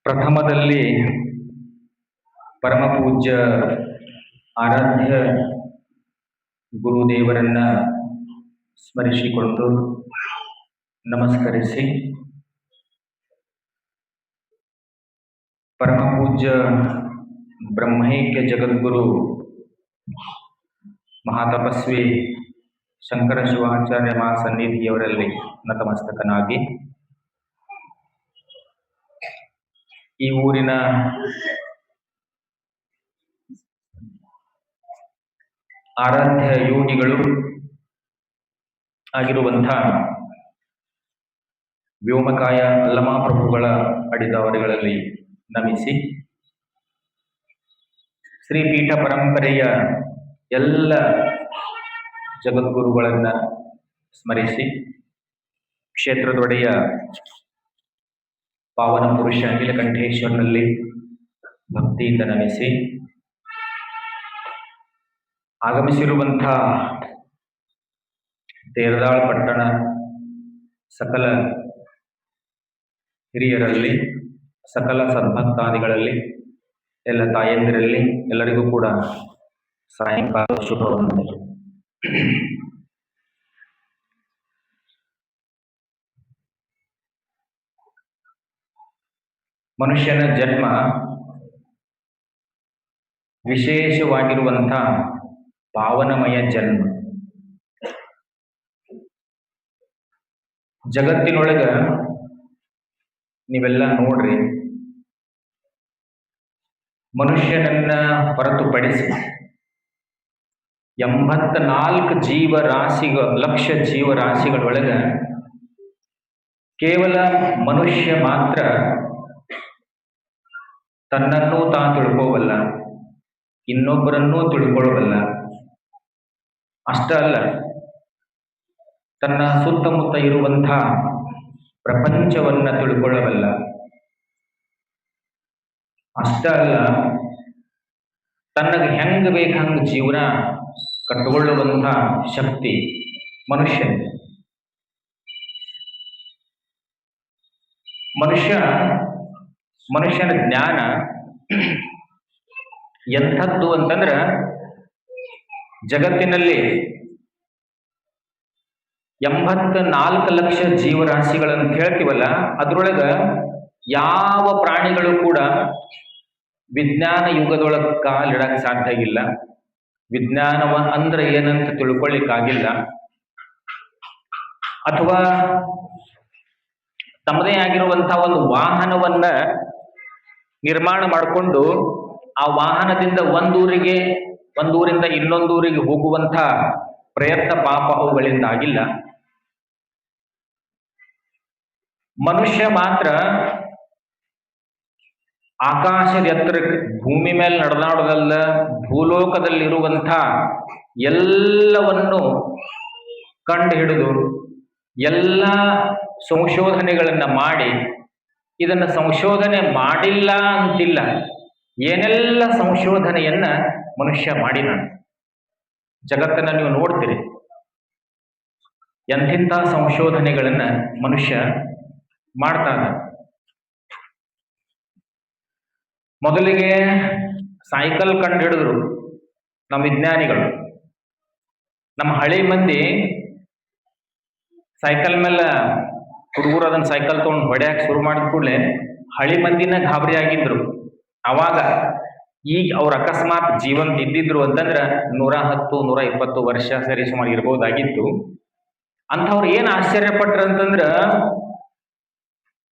ಪ್ರಥಮದಲ್ಲಿ ಪರಮಪೂಜ್ಯ ಆರಾಧ್ಯ ಗುರುದೇವರನ್ನ ಸ್ಮರಿಸಿಕೊಂಡು ನಮಸ್ಕರಿಸಿ, ಪರಮಪೂಜ್ಯ ಬ್ರಹ್ಮೈಕ್ಯ ಜಗದ್ಗುರು ಮಹಾತಪಸ್ವಿ ಶಂಕರ ಶಿವಾಚಾರ್ಯ ಮಹಾಸನ್ನಿಧಿಯವರಲ್ಲಿ ನತಮಸ್ತಕನಾಗಿ, ಈ ಊರಿನ ಆರಾಧ್ಯ ಯೋಗಿಗಳು ಆಗಿರುವಂಥ ವ್ಯೋಮಕಾಯ ಅಲ್ಲಮಾಪ್ರಭುಗಳ ಅಡಿದಾವರಿಗಳಲ್ಲಿ ನಮಿಸಿ, ಶ್ರೀಪೀಠ ಪರಂಪರೆಯ ಎಲ್ಲ ಜಗದ್ಗುರುಗಳನ್ನು ಸ್ಮರಿಸಿ, ಕ್ಷೇತ್ರದೊಡೆಯ ಪಾವನ ಪುರುಷ ನೀಲಕಂಠೇಶ್ವರನಲ್ಲಿ ಭಕ್ತಿಯಿಂದ ನಮಿಸಿ, ಆಗಮಿಸಿರುವಂಥ ತೇರದಾಳ್ ಪಟ್ಟಣ ಸಕಲ ಹಿರಿಯರಲ್ಲಿ, ಸಕಲ ಸದ್ಭಕ್ತಾದಿಗಳಲ್ಲಿ, ಎಲ್ಲ ತಾಯಂದಿರಲ್ಲಿ ಎಲ್ಲರಿಗೂ ಕೂಡ ಸಾಯಂಕಾಲ ಶುಭವನ್ನು. ಮನುಷ್ಯನ ಜನ್ಮ ವಿಶೇಷವಾಗಿರುವಂಥ ಪಾವನಮಯ ಜನ್ಮ. ಜಗತ್ತಿನೊಳಗ ನೀವೆಲ್ಲ ನೋಡ್ರಿ, ಮನುಷ್ಯನನ್ನ ಹೊರತುಪಡಿಸಿ 84 ಲಕ್ಷ ಜೀವರಾಶಿಗಳೊಳಗ ಕೇವಲ ಮನುಷ್ಯ ಮಾತ್ರ ತನ್ನನ್ನೂ ತಾನು ತಿಳ್ಕೋವಲ್ಲ, ಇನ್ನೊಬ್ಬರನ್ನೂ ತಿಳ್ಕೊಳ್ಳಬಲ್ಲ. ಅಷ್ಟ ಅಲ್ಲ, ತನ್ನ ಸುತ್ತಮುತ್ತ ಇರುವಂಥ ಪ್ರಪಂಚವನ್ನ ತಿಳ್ಕೊಳ್ಳಬಲ್ಲ. ಅಷ್ಟ ಅಲ್ಲ, ತನ್ನಗೆ ಹೆಂಗ ಬೇಕಂಗ ಜೀವನ ಕಟ್ಟಿಕೊಳ್ಳುವಂಥ ಶಕ್ತಿ ಮನುಷ್ಯನ ಜ್ಞಾನ ಎಂಥದ್ದು ಅಂತಂದ್ರೆ, ಜಗತ್ತಿನಲ್ಲಿ 84 ಲಕ್ಷ ಜೀವರಾಶಿಗಳನ್ನು ಹೇಳ್ತೀವಲ್ಲ, ಅದರೊಳಗ ಯಾವ ಪ್ರಾಣಿಗಳು ಕೂಡ ವಿಜ್ಞಾನ ಯುಗದೊಳಗೆ ಕಾಲಿಡಕ್ಕೆ ಸಾಧ್ಯ ಇಲ್ಲ. ವಿಜ್ಞಾನವ ಅಂದ್ರೆ ಏನಂತ ತಿಳ್ಕೊಳ್ಳಿಕ್ಕಾಗಿಲ್ಲ. ಅಥವಾ ತಮ್ಮದೇ ಆಗಿರುವಂಥ ಒಂದು ವಾಹನವನ್ನ ನಿರ್ಮಾಣ ಮಾಡಿಕೊಂಡು ಆ ವಾಹನದಿಂದ ಒಂದೂರಿಂದ ಇನ್ನೊಂದೂರಿಗೆ ಹೋಗುವಂಥ ಪ್ರಯತ್ನ ಪಾಪ ಅವುಗಳಿಂದ ಆಗಿಲ್ಲ. ಮನುಷ್ಯ ಮಾತ್ರ ಆಕಾಶದ ಎತ್ತರಕ್ಕೆ, ಭೂಮಿ ಮೇಲೆ ನಡೆದಾಡೋದಲ್ಲ, ಭೂಲೋಕದಲ್ಲಿರುವಂಥ ಎಲ್ಲವನ್ನು ಕಂಡು ಹಿಡಿದು ಎಲ್ಲ ಸಂಶೋಧನೆಗಳನ್ನು ಮಾಡಿ, ಇದನ್ನು ಸಂಶೋಧನೆ ಮಾಡಿಲ್ಲ ಅಂತಿಲ್ಲ, ಏನೆಲ್ಲ ಸಂಶೋಧನೆಯನ್ನ ಮನುಷ್ಯ ಮಾಡಿದ. ಜಗತ್ತನ್ನು ನೀವು ನೋಡ್ತೀರಿ, ಎಂಥಿಂಥ ಸಂಶೋಧನೆಗಳನ್ನ ಮನುಷ್ಯ ಮಾಡ್ತಾನೆ. ಮೊದಲಿಗೆ ಸೈಕಲ್ ಕಂಡು ಹಿಡಿದ್ರು ನಮ್ಮ ವಿಜ್ಞಾನಿಗಳು. ನಮ್ಮ ಹಳೆ ಮಂದಿ ಸೈಕಲ್ ಮೇಲೆ ಹುಡುಗರು ಅದನ್ನ ಸೈಕಲ್ ತಗೊಂಡು ಹೊಡೆಯಕ್ಕೆ ಶುರು ಮಾಡಿದ ಕೂಡಲೇ ಹಳಿ ಮಂದಿನ ಗಾಬರಿ ಆಗಿದ್ರು. ಅವಾಗ ಈಗ ಅವ್ರ ಅಕಸ್ಮಾತ್ ಜೀವಂತ ಇದ್ದಿದ್ರು ಅಂತಂದ್ರೆ 110, 120 ವರ್ಷ ಸರಿ ಸುಮಾರು ಇರ್ಬೋದಾಗಿತ್ತು. ಅಂಥವ್ರು ಏನು ಆಶ್ಚರ್ಯಪಟ್ರ ಅಂತಂದ್ರ,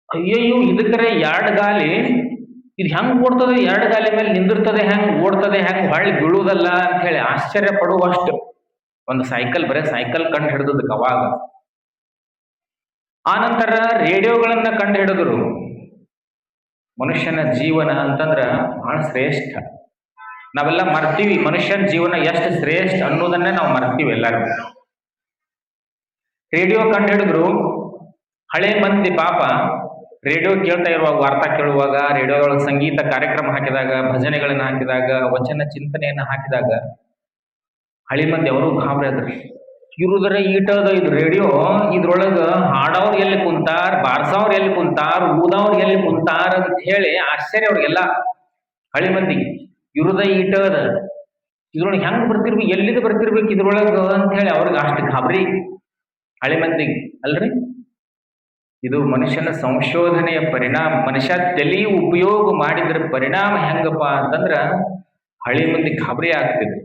ಅಯ್ಯಯ್ಯೋ ಇದಕ್ಕರೆ 2 ಗಾಲಿ, ಇದು ಹೆಂಗ್ ಓಡ್ತದೆ, 2 ಗಾಲಿ ಮೇಲೆ ನಿಂದಿರ್ತದೆ, ಹೆಂಗ್ ಓಡ್ತದೆ, ಹೆಂಗ್ ಹೊಳ್ಳಿ ಬೀಳುವುದಲ್ಲ ಅಂತ ಹೇಳಿ ಆಶ್ಚರ್ಯ ಪಡುವಷ್ಟು ಒಂದು ಸೈಕಲ್, ಬರೀ ಸೈಕಲ್ ಕಂಡು ಹಿಡಿದಕ್ಕೆ ಅವಾಗ. ಆನಂತರ ರೇಡಿಯೋಗಳನ್ನ ಕಂಡು ಹಿಡಿದ್ರು. ಮನುಷ್ಯನ ಜೀವನ ಅಂತಂದ್ರ ಬಹಳ ಶ್ರೇಷ್ಠ. ನಾವೆಲ್ಲ ಮರ್ತೀವಿ, ಮನುಷ್ಯನ ಜೀವನ ಎಷ್ಟು ಶ್ರೇಷ್ಠ ಅನ್ನೋದನ್ನೇ ನಾವು ಮರ್ತೀವಿ ಎಲ್ಲರೂ. ರೇಡಿಯೋ ಕಂಡು ಹಿಡಿದ್ರು. ಹಳೆ ಮಂದಿ ಪಾಪ ರೇಡಿಯೋ ಕೇಳ್ತಾ ಇರುವಾಗ, ವಾರ್ತಾ ಕೇಳುವಾಗ, ರೇಡಿಯೋದೊಳಗೆ ಸಂಗೀತ ಕಾರ್ಯಕ್ರಮ ಹಾಕಿದಾಗ, ಭಜನೆಗಳನ್ನ ಹಾಕಿದಾಗ, ವಚನ ಚಿಂತನೆಯನ್ನ ಹಾಕಿದಾಗ ಹಳಿ ಮಂದಿ ಅವರು ಗಾಬರಿ ಆದ್ರಿ. ಇರುದ್ರ ಈಟದ ಇದು ರೇಡಿಯೋ, ಇದ್ರೊಳಗ ಹಾಡವ್ರು ಎಲ್ಲಿ ಕುಂತಾರ, ಬಾರ್ಸವ್ರು ಎಲ್ಲಿ ಕುಂತಾರ, ಊದವ್ರು ಎಲ್ಲಿ ಕುಂತಾರ ಅಂತ ಹೇಳಿ ಆಶ್ಚರ್ಯ ಅವ್ರಿಗೆಲ್ಲ ಹಳಿ ಮಂದಿಗೆ. ಇರುದ ಈಟದ ಇದ್ರೊಳಗೆ ಹೆಂಗ್ ಬರ್ತಿರ್ಬೇಕು, ಎಲ್ಲಿದ ಬರ್ತಿರ್ಬೇಕು ಇದ್ರೊಳಗ ಅಂತ ಹೇಳಿ ಅವ್ರಿಗೆ ಅಷ್ಟು ಗಾಬರಿ ಹಳಿ ಮಂದಿಗೆ ಅಲ್ರಿ. ಇದು ಮನುಷ್ಯನ ಸಂಶೋಧನೆಯ ಪರಿಣಾಮ. ಮನುಷ್ಯ ತಲೆ ಉಪಯೋಗ ಮಾಡಿದ್ರ ಪರಿಣಾಮ ಹೆಂಗಪ್ಪ ಅಂತಂದ್ರ ಹಳಿ ಮಂದಿ ಗಾಬರಿ ಆಗ್ತಿದ್ರು.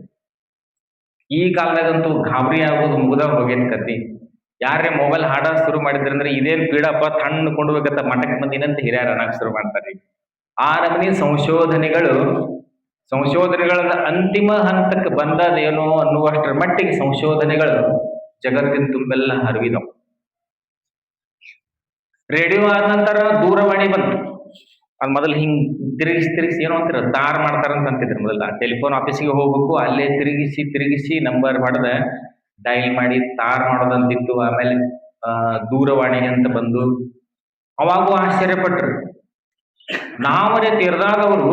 ಈ ಕಾಲದಾಗಂತೂ ಗಾಬರಿ ಆಗೋದು ಮುಗ್ದ ಹೋಗೇನ್ ಕತಿ. ಯಾರೇ ಮೊಬೈಲ್ ಹಾಡ ಶುರು ಮಾಡಿದ್ರಂದ್ರೆ ಇದೇನ್ ಪೀಡಪ್ಪ ತಣ್ಣ ಕೊಂಡ್ಬೇಕಂತ ಮಠಕ್ ಮಂದಿನಂತ ಹಿರಿಯರ ಅನ್ನಕ್ ಶುರು ಮಾಡ್ತಾರೆ. ಆ ನಮೂನಿ ಸಂಶೋಧನೆಗಳ ಅಂತಿಮ ಹಂತಕ್ಕೆ ಬಂದದೇನೋ ಅನ್ನುವಷ್ಟರ ಮಟ್ಟಿಗೆ ಸಂಶೋಧನೆಗಳು ಜಗತ್ತಿನ ತುಂಬೆಲ್ಲ ಹರವಿದವು. ರೇಡಿಯೋ ಆದ ನಂತರ ದೂರವಾಣಿ ಬಂತು. ಅದ್ ಮೊದಲು ಹಿಂಗ್ ತಿರುಗಿಸಿ ಏನೋ ಅಂತಾರ ತಾರ್ ಮಾಡ್ತಾರಂತ ಅಂತಿದ್ರು. ಮೊದಲ ಟೆಲಿಫೋನ್ ಆಫೀಸಿಗೆ ಹೋಗ್ಬೇಕು, ಅಲ್ಲೇ ತಿರುಗಿಸಿ ನಂಬರ್ ಹೊಡೆದ ಡೈಲ್ ಮಾಡಿ ತಾರ್ ಮಾಡೋದಂತಿತ್ತು. ಆಮೇಲೆ ದೂರವಾಣಿ ಅಂತ ಬಂದು ಅವಾಗೂ ಆಶ್ಚರ್ಯಪಟ್ರು. ನಾವರೇ ತೀರ್ದಾದವರು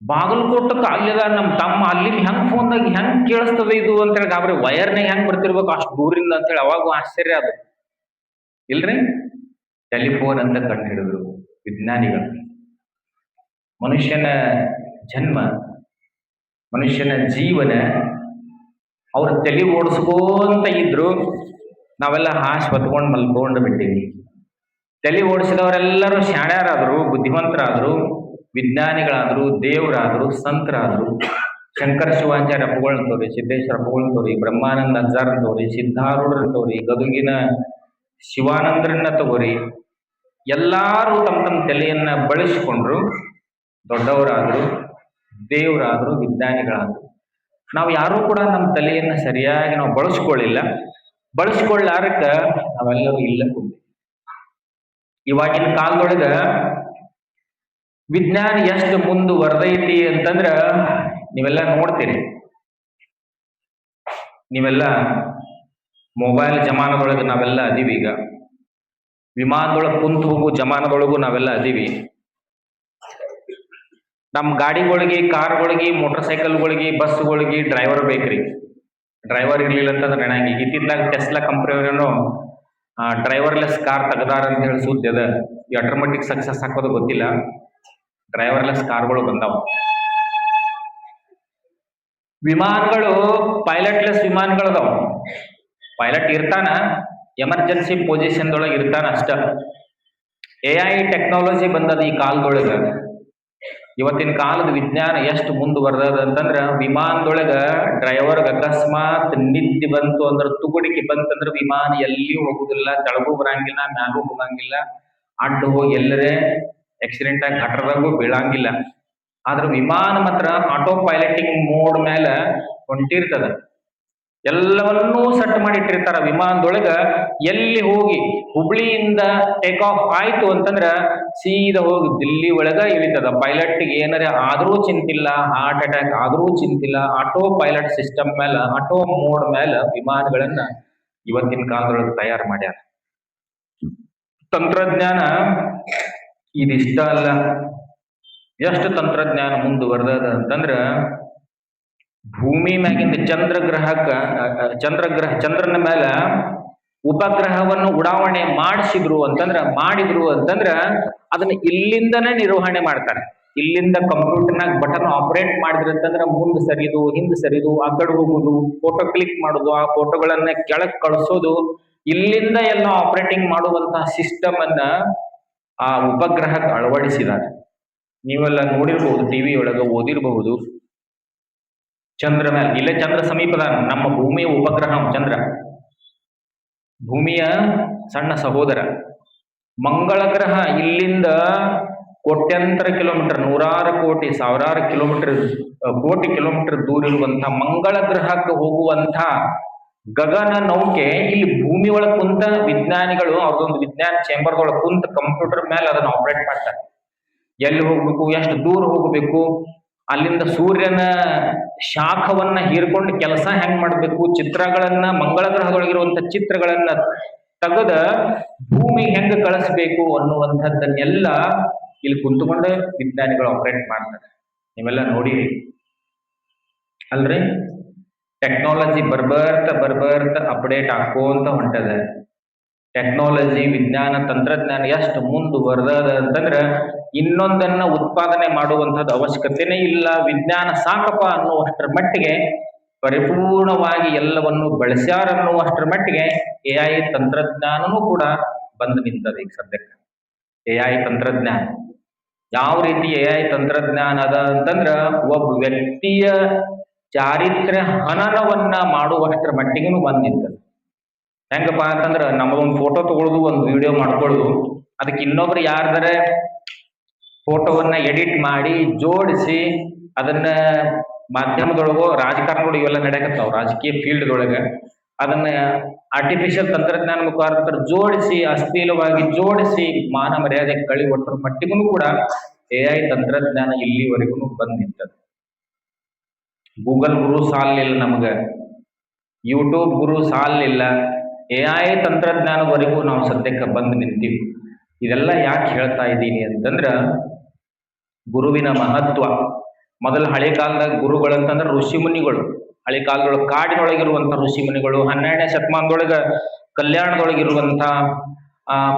ಬಾಗಲಕೋಟಕ್ಕೆ ಅಲ್ಲಿದ ನಮ್ಮ ತಮ್ಮ ಅಲ್ಲಿ ಹೆಂಗ್ ಫೋನ್ದಾಗ ಹೆಂಗ್ ಕೇಳಿಸ್ತದೆ ಇದು ಅಂತೇಳಿ ಗಾಬರಿ. ವಯರ್ನಾಗ ಹೆಂಗ್ ಬರ್ತಿರ್ಬೇಕು ಅಷ್ಟು ದೂರಿಂದ ಅಂತೇಳಿ ಅವಾಗೂ ಆಶ್ಚರ್ಯ ಅದು ಇಲ್ರಿ. ಟೆಲಿಫೋನ್ ಅಂತ ಕಂಡು ಹಿಡಿದ್ರು ವಿಜ್ಞಾನಿಗಳು. ಮನುಷ್ಯನ ಜನ್ಮ, ಮನುಷ್ಯನ ಜೀವನ ಅವ್ರ ತಲೆ ಓಡಿಸ್ಕೋಂತ ಇದ್ರು. ನಾವೆಲ್ಲ ಹಾಶ್ ಹೊತ್ಕೊಂಡು ಮಲ್ಕೊಂಡು ಬಿಟ್ಟಿವಿ. ತಲೆ ಓಡಿಸಿದವರೆಲ್ಲರೂ ಶಾಣ್ಯರಾದ್ರು, ಬುದ್ಧಿವಂತರಾದ್ರು, ವಿಜ್ಞಾನಿಗಳಾದ್ರು, ದೇವರಾದ್ರು, ಸಂತರಾದ್ರು. ಶಂಕರ ಶಿವಾಚಾರ್ಯ ಅಪ್ಪಗಳಂತವ್ರಿ, ಸಿದ್ದೇಶ್ವರ ಅಪ್ಪಗಳಂತವ್ರಿ, ಬ್ರಹ್ಮಾನಂದ ಅಜ್ಜಾರಂತವ್ರಿ, ಸಿದ್ಧಾರೂಢರಂತವ್ರಿ, ಗದುಗಿನ ಶಿವಾನಂದರನ್ನ ತಗೋರಿ. ಎಲ್ಲಾರು ತಮ್ಮ ತಮ್ಮ ತಲೆಯನ್ನ ಬಳಸಿಕೊಂಡ್ರು. ದೊಡ್ಡವರಾದ್ರು, ದೇವರಾದ್ರು, ವಿಜ್ಞಾನಿಗಳಾದ್ರು. ನಾವು ಯಾರೂ ಕೂಡ ನಮ್ಮ ತಲೆಯನ್ನ ಸರಿಯಾಗಿ ನಾವು ಬಳಸ್ಕೊಳ್ಳಾರಕ್ಕ ನಾವೆಲ್ಲರೂ ಇಲ್ಲ ಕುಂತೀವಿ. ಇವಾಗಿನ ಕಾಲದೊಳಗ ವಿಜ್ಞಾನ ಎಷ್ಟು ಮುಂದುವರೆದೈತಿ ಅಂತಂದ್ರ ನೀವೆಲ್ಲ ನೋಡ್ತೀರಿ. ನೀವೆಲ್ಲ ಮೊಬೈಲ್ ಜಮಾನದೊಳಗೆ ನಾವೆಲ್ಲ ಅದೀವಿ. ಈಗ ವಿಮಾನದೊಳಗೆ ಕುಂತು ಹೋಗೋ ಜಮಾನದೊಳಗೂ ನಾವೆಲ್ಲ ಅದೀವಿ. ನಮ್ಮ ಗಾಡಿಗಳಿಗೆ, ಕಾರ್ಗಳಿಗೆ, ಮೋಟರ್ ಸೈಕಲ್ಗಳಿಗೆ, ಬಸ್ಗಳಿಗೆ ಡ್ರೈವರ್ ಬೇಕ್ರಿ. ಡ್ರೈವರ್ ಇರ್ಲಿಲ್ಲ ಅಂತಂದ್ರೆ ನನಗೆ ಇತ್ತಿತ್ತಲಾಗ ಟೆಸ್ಲಾ ಕಂಪ್ನಿಯವರೇನೋ ಡ್ರೈವರ್ಲೆಸ್ ಕಾರ್ ತೆಗದಾರ ಅಂತ ಹೇಳಿ ಸುದ್ದಿ ಅದ. ಈ ಆಟೋಮೆಟಿಕ್ ಸಕ್ಸಸ್ ಹಾಕೋದು ಗೊತ್ತಿಲ್ಲ. ಡ್ರೈವರ್ಲೆಸ್ ಕಾರ್ಗಳು ಬಂದಾವ. ವಿಮಾನಗಳು ಪೈಲಟ್ಲೆಸ್ ವಿಮಾನಗಳದಾವ. ಪೈಲಟ್ ಇರ್ತಾನ, ಎಮರ್ಜೆನ್ಸಿ ಪೊಸಿಷನ್ದೊಳಗೆ ಇರ್ತಾನ ಅಷ್ಟ. AI ಟೆಕ್ನಾಲಜಿ ಬಂದದ ಈ ಕಾಲದೊಳಗ. ಇವತ್ತಿನ ಕಾಲದ ವಿಜ್ಞಾನ ಎಷ್ಟು ಮುಂದುವರೆದ ಅಂತಂದ್ರ ವಿಮಾನದೊಳಗ ಡ್ರೈವರ್ಗೆ ಅಕಸ್ಮಾತ್ ನಿದ್ದೆ ಬಂತು ಅಂದ್ರ, ತುಗುಡಿಕೆ ಬಂತಂದ್ರ ವಿಮಾನ ಎಲ್ಲಿಯೂ ಹೋಗುದಿಲ್ಲ, ತೆಳಗೂ ಬರಂಗಿಲ್ಲ, ಮ್ಯಾಗೂ ಹೋಗಂಗಿಲ್ಲ, ಅಡ್ಡ ಹೋಗಿ ಎಲ್ಲರೇ ಆಕ್ಸಿಡೆಂಟ್ ಆಗಿ ಗಟರದಾಗೂ ಬೀಳಂಗಿಲ್ಲ. ಆದ್ರ ವಿಮಾನ ಮಾತ್ರ ಆಟೋ ಪೈಲಟಿಂಗ್ ಮೋಡ್ ಮೇಲೆ ಹೊಂಟಿರ್ತದ. ಎಲ್ಲವನ್ನೂ ಸೆಟ್ ಮಾಡಿ ಇಟ್ಟಿರ್ತಾರ ವಿಮಾನದೊಳಗ. ಎಲ್ಲಿ ಹೋಗಿ ಹುಬ್ಳಿಯಿಂದ ಟೇಕ್ ಆಫ್ ಆಯ್ತು ಅಂತಂದ್ರ ಸೀದಾ ಹೋಗಿ ದಿಲ್ಲಿ ಒಳಗ ಇಳಿತದ. ಪೈಲಟ್ಗೆ ಏನಾರ ಆದ್ರೂ ಚಿಂತಿಲ್ಲ, ಹಾರ್ಟ್ ಅಟ್ಯಾಕ್ ಆದ್ರೂ ಚಿಂತಿಲ್ಲ. ಆಟೋ ಪೈಲಟ್ ಸಿಸ್ಟಮ್ ಮೇಲೆ, ಆಟೋ ಮೋಡ್ ಮೇಲೆ ವಿಮಾನಗಳನ್ನ ಇವತ್ತಿನ ಕಾಲದೊಳಗೆ ತಯಾರು ಮಾಡ್ಯಾರ. ತಂತ್ರಜ್ಞಾನ ಇದಿಷ್ಟ ಅಲ್ಲ. ಎಷ್ಟು ತಂತ್ರಜ್ಞಾನ ಮುಂದುವರೆದ ಅಂತಂದ್ರ ಭೂಮಿ ಮ್ಯಾಗಿಂದ ಚಂದ್ರನ ಮೇಲೆ ಉಪಗ್ರಹವನ್ನು ಉಡಾವಣೆ ಮಾಡಿದ್ರು ಅಂತಂದ್ರ ಅದನ್ನ ಇಲ್ಲಿಂದನೇ ನಿರ್ವಹಣೆ ಮಾಡ್ತಾರೆ. ಇಲ್ಲಿಂದ ಕಂಪ್ಯೂಟರ್ನಾಗ ಬಟನ್ ಆಪರೇಟ್ ಮಾಡಿದ್ರು ಅಂತಂದ್ರ ಮುಂದೆ ಸರಿದು, ಹಿಂದೆ ಸರಿದು, ಆ ಕಡೆ ಹೋಗುದು, ಫೋಟೋ ಕ್ಲಿಕ್ ಮಾಡುದು, ಆ ಫೋಟೋಗಳನ್ನ ಕೆಳಗ್ ಕಳಿಸೋದು, ಇಲ್ಲಿಂದ ಎಲ್ಲ ಆಪರೇಟಿಂಗ್ ಮಾಡುವಂತಹ ಸಿಸ್ಟಮ್ ಅನ್ನ ಆ ಉಪಗ್ರಹಕ್ಕೆ ಅಳವಡಿಸಿದ್ದಾರೆ. ನೀವೆಲ್ಲ ನೋಡಿರ್ಬಹುದು, ಟಿವಿ ಒಳಗ ಓದಿರಬಹುದು. ಚಂದ್ರ ಮೇಲೆ, ಇಲ್ಲೇ ಚಂದ್ರ ಸಮೀಪದ ನಮ್ಮ ಭೂಮಿಯ ಉಪಗ್ರಹ ಚಂದ್ರ, ಭೂಮಿಯ ಸಣ್ಣ ಸಹೋದರ. ಮಂಗಳ ಗ್ರಹ ಇಲ್ಲಿಂದ ಕೋಟ್ಯಂತರ ಕಿಲೋಮೀಟರ್, ನೂರಾರು ಕೋಟಿ, ಸಾವಿರಾರು ಕೋಟಿ ಕಿಲೋಮೀಟರ್ ದೂರ ಇರುವಂತಹ ಮಂಗಳ ಗ್ರಹಕ್ಕೆ ಹೋಗುವಂತ ಗಗನ ನೌಕೆ ಇಲ್ಲಿ ಭೂಮಿ ಒಳಗೆ ಕುಂತ ವಿಜ್ಞಾನಿಗಳು ಅವ್ರದೊಂದು ವಿಜ್ಞಾನ ಚೇಂಬರ್ದೊಳಗೆ ಕುಂತ ಕಂಪ್ಯೂಟರ್ ಮೇಲೆ ಅದನ್ನ ಆಪರೇಟ್ ಮಾಡ್ತಾರೆ. ಎಲ್ಲಿ ಹೋಗ್ಬೇಕು, ಎಷ್ಟು ದೂರ ಹೋಗಬೇಕು, ಅಲ್ಲಿಂದ ಸೂರ್ಯನ ಶಾಖವನ್ನ ಹೀರ್ಕೊಂಡು ಕೆಲಸ ಹೆಂಗ್ ಮಾಡ್ಬೇಕು, ಚಿತ್ರಗಳನ್ನ ಮಂಗಳ ಗ್ರಹದೊಳಗಿರುವಂತ ಚಿತ್ರಗಳನ್ನ ತೆಗೆದ ಭೂಮಿ ಹೆಂಗ ಕಳಿಸ್ಬೇಕು ಅನ್ನುವಂಥದ್ದನ್ನೆಲ್ಲ ಇಲ್ಲಿ ಕುಂತುಕೊಂಡೆ ವಿಜ್ಞಾನಿಗಳು ಆಪರೇಟ್ ಮಾಡ್ತಾರೆ. ನೀವೆಲ್ಲ ನೋಡಿರಿ ಅಲ್ರಿ. ಟೆಕ್ನಾಲಜಿ ಬರ್ಬರ್ತ ಅಪ್ಡೇಟ್ ಆಕೋಂತ ಹೊಂಟದ. ಟೆಕ್ನಾಲಜಿ ವಿಜ್ಞಾನ ತಂತ್ರಜ್ಞಾನ ಎಷ್ಟು ಮುಂದುವರೆದ ಅಂತಂದ್ರ ಇನ್ನೊಂದನ್ನ ಉತ್ಪಾದನೆ ಮಾಡುವಂಥದ್ದು ಅವಶ್ಯಕತೆನೇ ಇಲ್ಲ, ವಿಜ್ಞಾನ ಸಾಕಪ್ಪ ಅನ್ನುವಷ್ಟರ ಮಟ್ಟಿಗೆ ಪರಿಪೂರ್ಣವಾಗಿ ಎಲ್ಲವನ್ನು ಬಳಸ್ಯಾರ ಅನ್ನುವಷ್ಟರ ಮಟ್ಟಿಗೆ AI ತಂತ್ರಜ್ಞಾನನೂ ಕೂಡ ಬಂದು ನಿಂತದೆ ಈಗ ಸದ್ಯಕ್ಕೆ. AI ತಂತ್ರಜ್ಞಾನ ಯಾವ ರೀತಿ AI ತಂತ್ರಜ್ಞಾನ ಅದ ಅಂತಂದ್ರ ಒಬ್ಬ ವ್ಯಕ್ತಿಯ ಚಾರಿತ್ರ್ಯ ಹನನವನ್ನ ಮಾಡುವಷ್ಟರ ಮಟ್ಟಿಗೂ ಬಂದ್ ನಿಂತದ. ಹೆಂಗಪ್ಪ ಅಂತಂದ್ರ ನಮ್ಮದೊಂದು ಫೋಟೋ ತಗೊಳ್ಳೋದು, ಒಂದು ವಿಡಿಯೋ ಮಾಡ್ಕೊಳ್ಳೋದು, ಅದಕ್ಕೆ ಇನ್ನೊಬ್ರು ಯಾರ್ದಾರೆ ಫೋಟೋವನ್ನ ಎಡಿಟ್ ಮಾಡಿ ಜೋಡಿಸಿ ಅದನ್ನ ಮಾಧ್ಯಮದೊಳಗೋ ರಾಜಕಾರಣಗಳು ಇವೆಲ್ಲ ನಡೆಯಕತ್ತಾವ ರಾಜಕೀಯ ಫೀಲ್ಡ್ದೊಳಗ ಅದನ್ನ ಆರ್ಟಿಫಿಷಿಯಲ್ ತಂತ್ರಜ್ಞಾನ ಮುಖಾಂತರ ಜೋಡಿಸಿ ಅಶ್ಲೀಲವಾಗಿ ಜೋಡಿಸಿ ಮಾನ ಮರ್ಯಾದೆ ಕಳಿವಟ್ಟರ ಮಟ್ಟಿಗೂ ಕೂಡ AI ತಂತ್ರಜ್ಞಾನ ಇಲ್ಲಿವರೆಗೂ ಬಂದ್ ನಿಂತದ. ಗೂಗಲ್ ಗುರು ಸಾಲಿಲ್ಲ ನಮಗ, ಯೂಟ್ಯೂಬ್ ಗುರು ಸಾಲಿಲ್ಲ, AI ತಂತ್ರಜ್ಞಾನವರೆಗೂ ನಾವು ಸದ್ಯಕ್ಕೆ ಬಂದು ನಿಂತೀವಿ. ಇದೆಲ್ಲ ಯಾಕೆ ಹೇಳ್ತಾ ಇದ್ದೀನಿ ಅಂತಂದ್ರ ಗುರುವಿನ ಮಹತ್ವ. ಮೊದಲ ಹಳೆ ಕಾಲದಾಗ ಗುರುಗಳಂತಂದ್ರೆ ಋಷಿ ಮುನಿಗಳು, ಹಳೆ ಕಾಲದೊಳಗೆ ಕಾಡಿನೊಳಗಿರುವಂತ ಋಷಿ ಮುನಿಗಳು, 12ನೇ ಶತಮಾನದೊಳಗ ಕಲ್ಯಾಣದೊಳಗಿರುವಂತ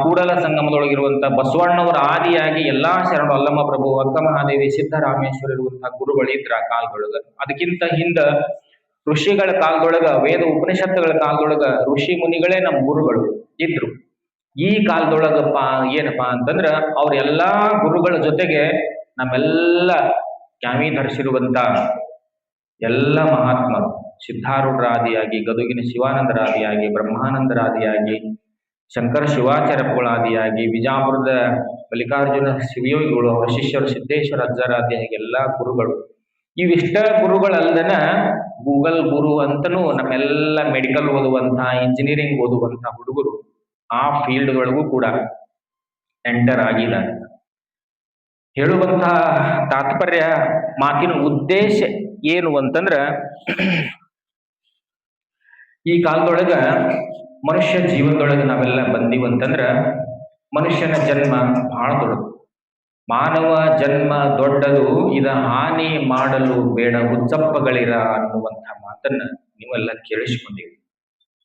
ಕೂಡಲ ಸಂಗಮದೊಳಗಿರುವಂತ ಬಸವಣ್ಣವರ ಆದಿಯಾಗಿ ಎಲ್ಲಾ ಶರಣು ಅಲ್ಲಮ್ಮ ಪ್ರಭು, ಅಕ್ಕ ಮಹಾದೇವಿ, ಸಿದ್ದರಾಮೇಶ್ವರ ಇರುವಂತಹ ಗುರುಗಳಿದ್ರ ಆ ಕಾಲದೊಳಗ. ಅದಕ್ಕಿಂತ ಹಿಂದ ಋಷಿಗಳ ಕಾಲದೊಳಗ, ವೇದ ಉಪನಿಷತ್ತುಗಳ ಕಾಲದೊಳಗ ಋಷಿ ಮುನಿಗಳೇ ನಮ್ಮ ಗುರುಗಳು ಇದ್ರು. ಈ ಕಾಲದೊಳಗಪ್ಪ ಏನಪ್ಪಾ ಅಂತಂದ್ರ ಅವ್ರ ಎಲ್ಲಾ ಗುರುಗಳ ಜೊತೆಗೆ ನಮ್ಮೆಲ್ಲ ಕ್ಯಾಮಿ ಧರಿಸಿರುವಂತ ಎಲ್ಲ ಮಹಾತ್ಮರು, ಸಿದ್ಧಾರೂಢರಾದಿಯಾಗಿ, ಗದುಗಿನ ಶಿವಾನಂದರಾದಿಯಾಗಿ, ಬ್ರಹ್ಮಾನಂದರಾದಿಯಾಗಿ, ಶಂಕರ ಶಿವಾಚಾರ್ಯಗಳಾದಿಯಾಗಿ, ಬಿಜಾಪುರದ ಮಲ್ಲಿಕಾರ್ಜುನ ಶಿವಯೋಗಿಗಳು, ಅವರ ಶಿಷ್ಯರು ಸಿದ್ದೇಶ್ವರ ಅಜ್ಜರಾದಿಯಾಗಿ ಎಲ್ಲಾ ಗುರುಗಳು. ಇವಿಷ್ಟ ಗುರುಗಳಲ್ಲದನ ಗೂಗಲ್ ಗುರು ಅಂತನೂ ನಮ್ಮೆಲ್ಲ ಮೆಡಿಕಲ್ ಓದುವಂತ, ಇಂಜಿನಿಯರಿಂಗ್ ಓದುವಂತ ಹುಡುಗರು ಆ ಫೀಲ್ಡ್ ಒಳಗೂ ಕೂಡ ಎಂಟರ್ ಆಗಿದ್ದಾರೆ. ಹೇಳುವಂತಹ ತಾತ್ಪರ್ಯ, ಮಾತಿನ ಉದ್ದೇಶ ಏನು ಅಂತಂದ್ರ ಈ ಕಾಲದೊಳಗ ಮನುಷ್ಯ ಜೀವನದೊಳಗೆ ನಾವೆಲ್ಲ ಬಂದೀವಂತಂದ್ರ ಮನುಷ್ಯನ ಜನ್ಮ ಬಹಳ ದೊಡ್ಡದು. ಮಾನವ ಜನ್ಮ ದೊಡ್ಡದು, ಇದ ಹಾನಿ ಮಾಡಲು ಬೇಡ ಹುಚ್ಚಪ್ಪಗಳಿರ ಅನ್ನುವಂಥ ಮಾತನ್ನ ನೀವೆಲ್ಲ ಕೇಳಿಸ್ಕೊಂಡಿವಿ.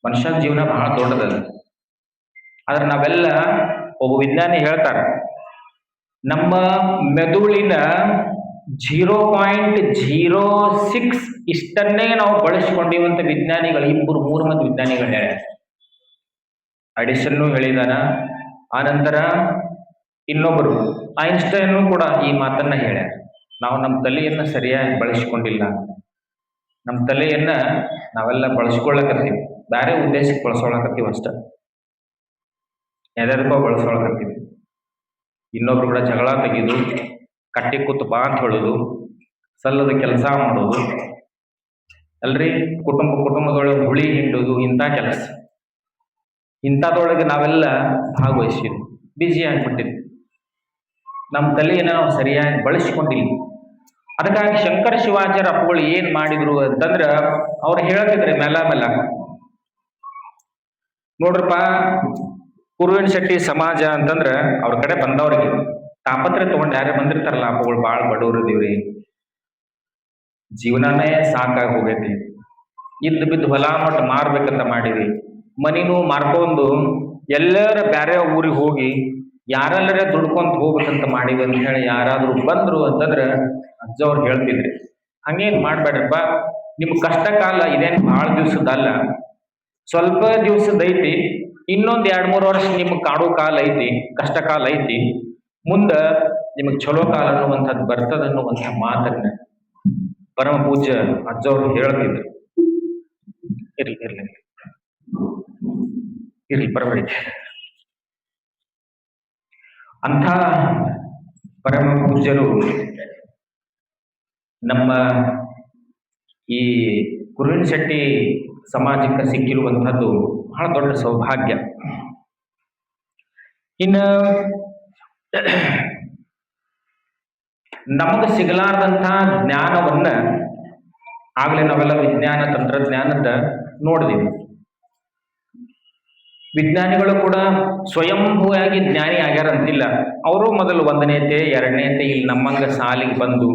ಮನುಷ್ಯನ ಜೀವನ ಬಹಳ ದೊಡ್ಡದಲ್ಲ. ಆದ್ರೆ ನಾವೆಲ್ಲ, ಒಬ್ಬ ವಿಜ್ಞಾನಿ ಹೇಳ್ತಾರ, ನಮ್ಮ ಮೆದುಳಿನ 0.06 ಇಷ್ಟನ್ನೇ ನಾವು ಬಳಸಿಕೊಂಡಿವಂತ ವಿಜ್ಞಾನಿಗಳು 2-3 ಮಂದಿ ವಿಜ್ಞಾನಿಗಳು ಹೇಳ್ಯಾರ. ಅಡಿಸನ್ನು ಹೇಳಿದಾನ, ಆನಂತರ ಇನ್ನೊಬ್ಬರು ಐನ್ಸ್ಟೈನ್ ಕೂಡ ಈ ಮಾತನ್ನ ಹೇಳ್ಯಾರ. ನಾವು ನಮ್ಮ ತಲೆಯನ್ನ ಸರಿಯಾಗಿ ಬಳಸಿಕೊಂಡಿಲ್ಲ, ನಮ್ಮ ತಲೆಯನ್ನ ನಾವೆಲ್ಲ ಬಳಸ್ಕೊಳ್ಳಕತ್ತೀವಿ, ಬೇರೆ ಉದ್ದೇಶಕ್ಕೆ ಬಳಸ್ಕೊಳಕತ್ತೀವಿ ಅಷ್ಟ, ಎದೆದಕ್ಕೋ ಬಳಸ್ಕೊಳಕತ್ತೀವಿ. ಇನ್ನೊಬ್ರು ಕೂಡ ಜಗಳ ತೆಗೆದು ಕಟ್ಟಿ ಕೂತು ಬಾ ಅಂತ ಹೇಳೋದು, ಸಲ್ಲದ ಕೆಲಸ ಮಾಡೋದು ಅಲ್ರಿ, ಕುಟುಂಬದೊಳಗೆ ಹುಳಿ ಹಿಂಡುದು, ಇಂಥ ಕೆಲಸ, ಇಂಥದ್ರೊಳಗೆ ನಾವೆಲ್ಲ ಭಾಗವಹಿಸಿದ್ವಿ, ಬಿಜಿ ಆಗ್ಬಿಟ್ಟಿದ್ವಿ. ನಮ್ಮ ತಲೆಯನ್ನ ನಾವು ಸರಿಯಾಗಿ ಬಳಸಿಕೊಂಡಿಲ್ಲ. ಅದಕ್ಕಾಗಿ ಶಂಕರ ಶಿವಾಚಾರ್ಯ ಅಪ್ಪಗಳು ಏನ್ ಮಾಡಿದ್ರು ಅಂತಂದ್ರ ಅವ್ರು ಹೇಳ್ತಿದ್ರಿ ಮೆಲ್ಲ ನೋಡ್ರಪ್ಪ, ಕುರುವಿನ ಶೆಟ್ಟಿ ಸಮಾಜ ಅಂತಂದ್ರ ಅವ್ರ ಕಡೆ ಬಂದವ್ರಿಗೆ ತಾಪತ್ರೆ ತಗೊಂಡು ಯಾರೇ ಬಂದಿರ್ತಾರಲ್ಲ, ಅಪ್ಪಗಳು ಬಾಳ್ ಬಡವ್ರು ಇದೀವ್ರಿ, ಜೀವನನೇ ಸಾಕಾಗಿ ಹೋಗೈತಿ, ಇದ್ದು ಬಿದ್ದು ಹೊಲ ಮಟ್ಟ ಮಾರ್ಬೇಕಂತ ಮಾಡಿವಿ, ಮನಿನೂ ಮಾರ್ಕೊಂಡು ಎಲ್ಲರ ಬ್ಯಾರೆ ಊರಿಗೆ ಹೋಗಿ ಯಾರೆಲ್ಲರೇ ದುಡ್ಕೊಂತ ಹೋಗ್ಬೇಕಂತ ಮಾಡಿವಿ ಅಂತ ಹೇಳಿ ಯಾರಾದ್ರೂ ಬಂದ್ರು ಅಂತಂದ್ರ ಅಜ್ಜ ಅವ್ರು ಹೇಳ್ತಿದ್ರಿ, ಹಂಗೇನ್ ಮಾಡ್ಬೇಡ್ರಪ್ಪ, ನಿಮ್ ಕಷ್ಟ ಕಾಲ ಇದೇನ್ ಬಹಳ ದಿವ್ಸದಲ್ಲ, ಸ್ವಲ್ಪ ದಿವ್ಸದೈತಿ, ಇನ್ನೊಂದ್ 2-3 ವರ್ಷ ನಿಮ್ಗೆ ಕಾಡೋ ಕಾಲ ಐತಿ, ಕಷ್ಟ ಕಾಲ ಐತಿ, ಮುಂದ ನಿಮಗ್ ಚಲೋ ಕಾಲ ಅನ್ನುವಂಥದ್ದು ಬರ್ತದ ಅನ್ನುವಂಥ ಮಾತನ್ನ ಪರಮ ಪೂಜ್ಯ ಅಜ್ಜವ್ರು ಹೇಳ್ತಿದ್ರು. ಇರ್ಲಿ ಪರವಾಗಿ ಅಂಥ ಪರಮ ಪೂಜ್ಯರು ನಮ್ಮ ಈ ಕುರುವಿನ ಶೆಟ್ಟಿ ಸಮಾಜಕ್ಕೆ ಸಿಕ್ಕಿರುವಂಥದ್ದು ಬಹಳ ದೊಡ್ಡ ಸೌಭಾಗ್ಯ. ಇನ್ನು ನಮಗೆ ಸಿಗಲಾರ್ದಂಥ ಜ್ಞಾನವನ್ನ ಆಗ್ಲೇ ನಾವೆಲ್ಲ ವಿಜ್ಞಾನ ತಂತ್ರಜ್ಞಾನದ ನೋಡಿದೀವಿ. ವಿಜ್ಞಾನಿಗಳು ಕೂಡ ಸ್ವಯಂಭೂವಾಗಿ ಜ್ಞಾನಿ ಆಗ್ಯಾರಂತಿಲ್ಲ, ಅವರು ಮೊದಲು 1ನೇತೆ 2ನೇತೆ ಇಲ್ಲಿ ನಮ್ಮಂಗ ಸಾಲಿಗೆ ಬಂದು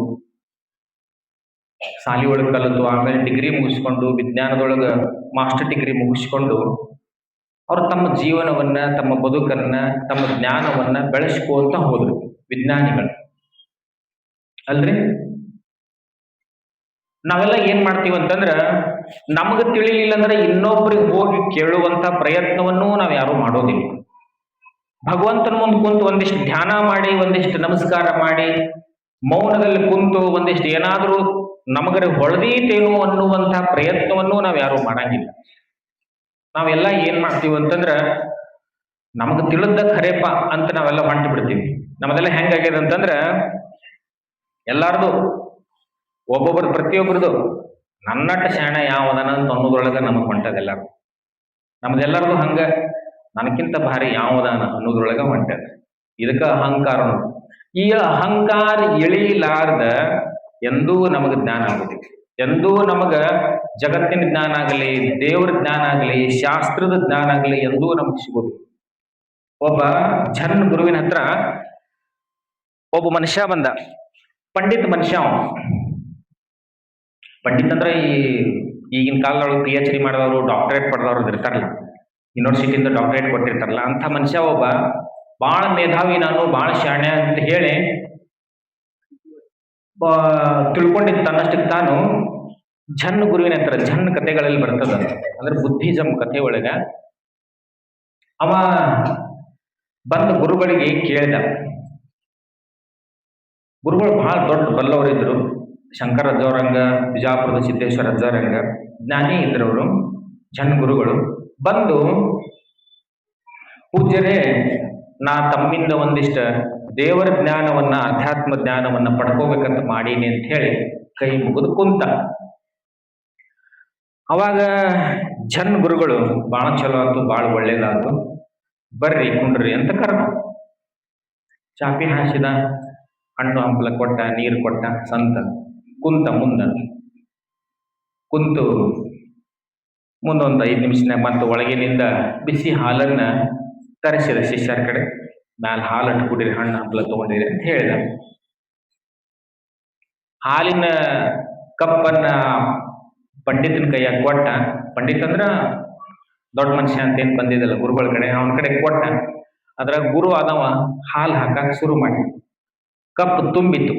ಸಾಲಿ ಒಳಗೆ ಕಲಿತು ಆಮೇಲೆ ಡಿಗ್ರಿ ಮುಗಿಸ್ಕೊಂಡು ವಿಜ್ಞಾನದೊಳಗೆ ಮಾಸ್ಟರ್ ಡಿಗ್ರಿ ಮುಗಿಸ್ಕೊಂಡು ಅವರು ತಮ್ಮ ಜೀವನವನ್ನ ತಮ್ಮ ಬದುಕನ್ನ ತಮ್ಮ ಜ್ಞಾನವನ್ನ ಬೆಳೆಸ್ಕೋತ ಹೋದ್ರು ವಿಜ್ಞಾನಿಗಳು ಅಲ್ರಿ. ನಾವೆಲ್ಲ ಏನ್ ಮಾಡ್ತೀವಿ ಅಂತಂದ್ರ ನಮಗ ತಿಳಿಲಿಲ್ಲ ಅಂದ್ರೆ ಇನ್ನೊಬ್ರಿಗೆ ಹೋಗಿ ಕೇಳುವಂತ ಪ್ರಯತ್ನವನ್ನು ನಾವ್ ಯಾರು ಮಾಡೋದಿಲ್ಲ. ಭಗವಂತನ ಮುಂದೆ ಕುಂತು ಒಂದಿಷ್ಟು ಧ್ಯಾನ ಮಾಡಿ ಒಂದಿಷ್ಟು ನಮಸ್ಕಾರ ಮಾಡಿ ಮೌನದಲ್ಲಿ ಕುಂತು ಒಂದಿಷ್ಟು ಏನಾದ್ರೂ ನಮಗರ ಹೊಳೆದೀತೇನು ಅನ್ನುವಂತ ಪ್ರಯತ್ನವನ್ನು ನಾವ್ ಯಾರು ಮಾಡಂಗಿಲ್ಲ. ನಾವೆಲ್ಲ ಏನ್ ಮಾಡ್ತೀವಿ ಅಂತಂದ್ರ ನಮಗ ತಿಳಿದ ಖರೇಪ ಅಂತ ನಾವೆಲ್ಲ ಹೊಂಟು ಬಿಡ್ತೀವಿ. ನಮ್ಮದೆಲ್ಲ ಹೆಂಗಾಗ್ಯದ ಅಂತಂದ್ರ ಎಲ್ಲಾರ್ದು ಒಬ್ಬೊಬ್ರು ಪ್ರತಿಯೊಬ್ಬರದು ನನ್ನಟ್ಟ ಶಾಣೆ ಯಾವದನ ಅಂತ ಅನ್ನೋದ್ರೊಳಗ ನಮಗ್ ಹೊಂಟದ ಎಲ್ಲಾರು. ನಮ್ದೆಲ್ಲರದು ಹಂಗ ನನಕ್ಕಿಂತ ಭಾರಿ ಯಾವದಾನ ಅನ್ನೋದ್ರೊಳಗ ಹೊಂಟದ. ಇದಕ್ಕ ಅಹಂಕಾರ. ಈ ಅಹಂಕಾರ ಇಳಿಲಾರ್ದ ಎಂದೂ ನಮಗ ಜ್ಞಾನ ಆಗುದಿಲ್ಲ. ಎಂದೂ ನಮಗ ಜಗತ್ತಿನ ಜ್ಞಾನ ಆಗಲಿ, ದೇವ್ರ ಜ್ಞಾನ ಆಗಲಿ, ಶಾಸ್ತ್ರದ ಜ್ಞಾನ ಆಗಲಿ ಎಂದೂ ನಮಗ್ ಸಿಗೋದಿಲ್ಲ. ಒಬ್ಬ ಜನ್ ಗುರುವಿನ ಹತ್ರ ಒಬ್ಬ ಮನುಷ್ಯ ಬಂದ, ಪಂಡಿತ್ ಮನುಷ್ಯ ಅವ. ಪಂಡಿತ್ ಅಂದ್ರೆ ಈಗಿನ ಕಾಲದೊಳಗೆ PhD ಮಾಡಿದವರು, ಡಾಕ್ಟರೇಟ್ ಪಡೆದವ್ರು ಇರ್ತಾರಲ್ಲ, ಯೂನಿವರ್ಸಿಟಿಯಿಂದ ಡಾಕ್ಟರೇಟ್ ಕೊಟ್ಟಿರ್ತಾರಲ್ಲ, ಅಂತ ಮನುಷ್ಯ ಒಬ್ಬ ಬಹಳ ಮೇಧಾವಿ, ನಾನು ಬಹಳ ಶಾಣೆ ಅಂತ ಹೇಳಿ ತಿಳ್ಕೊಂಡಿದ್ದ ತನ್ನಷ್ಟಕ್ಕೆ ತಾನು ಜನ್ ಗುರುವಿನ ಹತ್ರ, ಜನ್ ಕಥೆಗಳಲ್ಲಿ ಬರ್ತದ ಅಂದ್ರೆ ಬುದ್ಧಿಸಂ ಕಥೆ ಒಳಗ ಅವ ಬಂದ ಗುರುಗಳಿಗೆ ಕೇಳಿದ. ಗುರುಗಳು ಬಹಳ ದೊಡ್ಡ ಬಲ್ಲವರಿದ್ರು. ಶಂಕರ ಅಜ್ಜವರಂಗ, ಬಿಜಾಪುರದ ಸಿದ್ದೇಶ್ವರ ಅಜ್ಜವರಂಗ ಜ್ಞಾನಿ ಇದ್ರವರು, ಜನ್ ಗುರುಗಳು ಬಂದು, ಪೂಜ್ಯರೇ, ನಾ ತಮ್ಮಿಂದ ಒಂದಿಷ್ಟ ದೇವರ ಜ್ಞಾನವನ್ನ, ಅಧ್ಯಾತ್ಮ ಜ್ಞಾನವನ್ನ ಪಡ್ಕೋಬೇಕಂತ ಮಾಡೀನಿ ಅಂತ ಹೇಳಿ ಕೈ ಮುಗಿದು ಕುಂತ. ಅವಾಗ ಜನ್ ಗುರುಗಳು ಬಹಳ ಚಲೋ ಆಯ್ತು, ಬಹಳ ಒಳ್ಳೇದಾಯ್ತು, ಬರ್ರಿ ಕುಂಡ್ರಿ ಅಂತ ಕರೆದ. ಚಾಪಿ ಹಾಸಿದ, ಹಣ್ಣು ಹಂಪಲ ಕೊಟ್ಟ, ನೀರು ಕೊಟ್ಟ, ಸಂತ ಕುಂತ. ಕುಂತು ಮುಂದೊಂದು 5 ನಿಮಿಷನಾಗ ಮತ್ತೆ ಒಳಗಿನಿಂದ ಬಿಸಿ ಹಾಲನ್ನ ತರಿಸಿದ ಶಿಷ್ಯರ ಕಡೆ. ಮ್ಯಾಲ ಹಾಲನ್ನು ಕುಡಿರಿ, ಹಣ್ಣು ಹಂಪಲ ತಗೊಂಡಿರಿ ಅಂತ ಹೇಳಿದ. ಹಾಲಿನ ಕಪ್ಪನ್ನ ಪಂಡಿತನ ಕೈಯಾಗ ಕೊಟ್ಟ. ಪಂಡಿತ್ ಅಂದ್ರ ದೊಡ್ಡ ಮನುಷ್ಯ ಅಂತ ಏನ್ ಬಂದಿದ್ದಲ್ಲ ಗುರುಗಳ ಕಡೆ, ಅವನ ಕಡೆ ಕೊಟ್ಟ. ಅದ್ರಾಗ ಗುರು ಆದವ ಹಾಲು ಹಾಕಕ್ ಶುರು ಮಾಡಿ. ಕಪ್ ತುಂಬಿತು.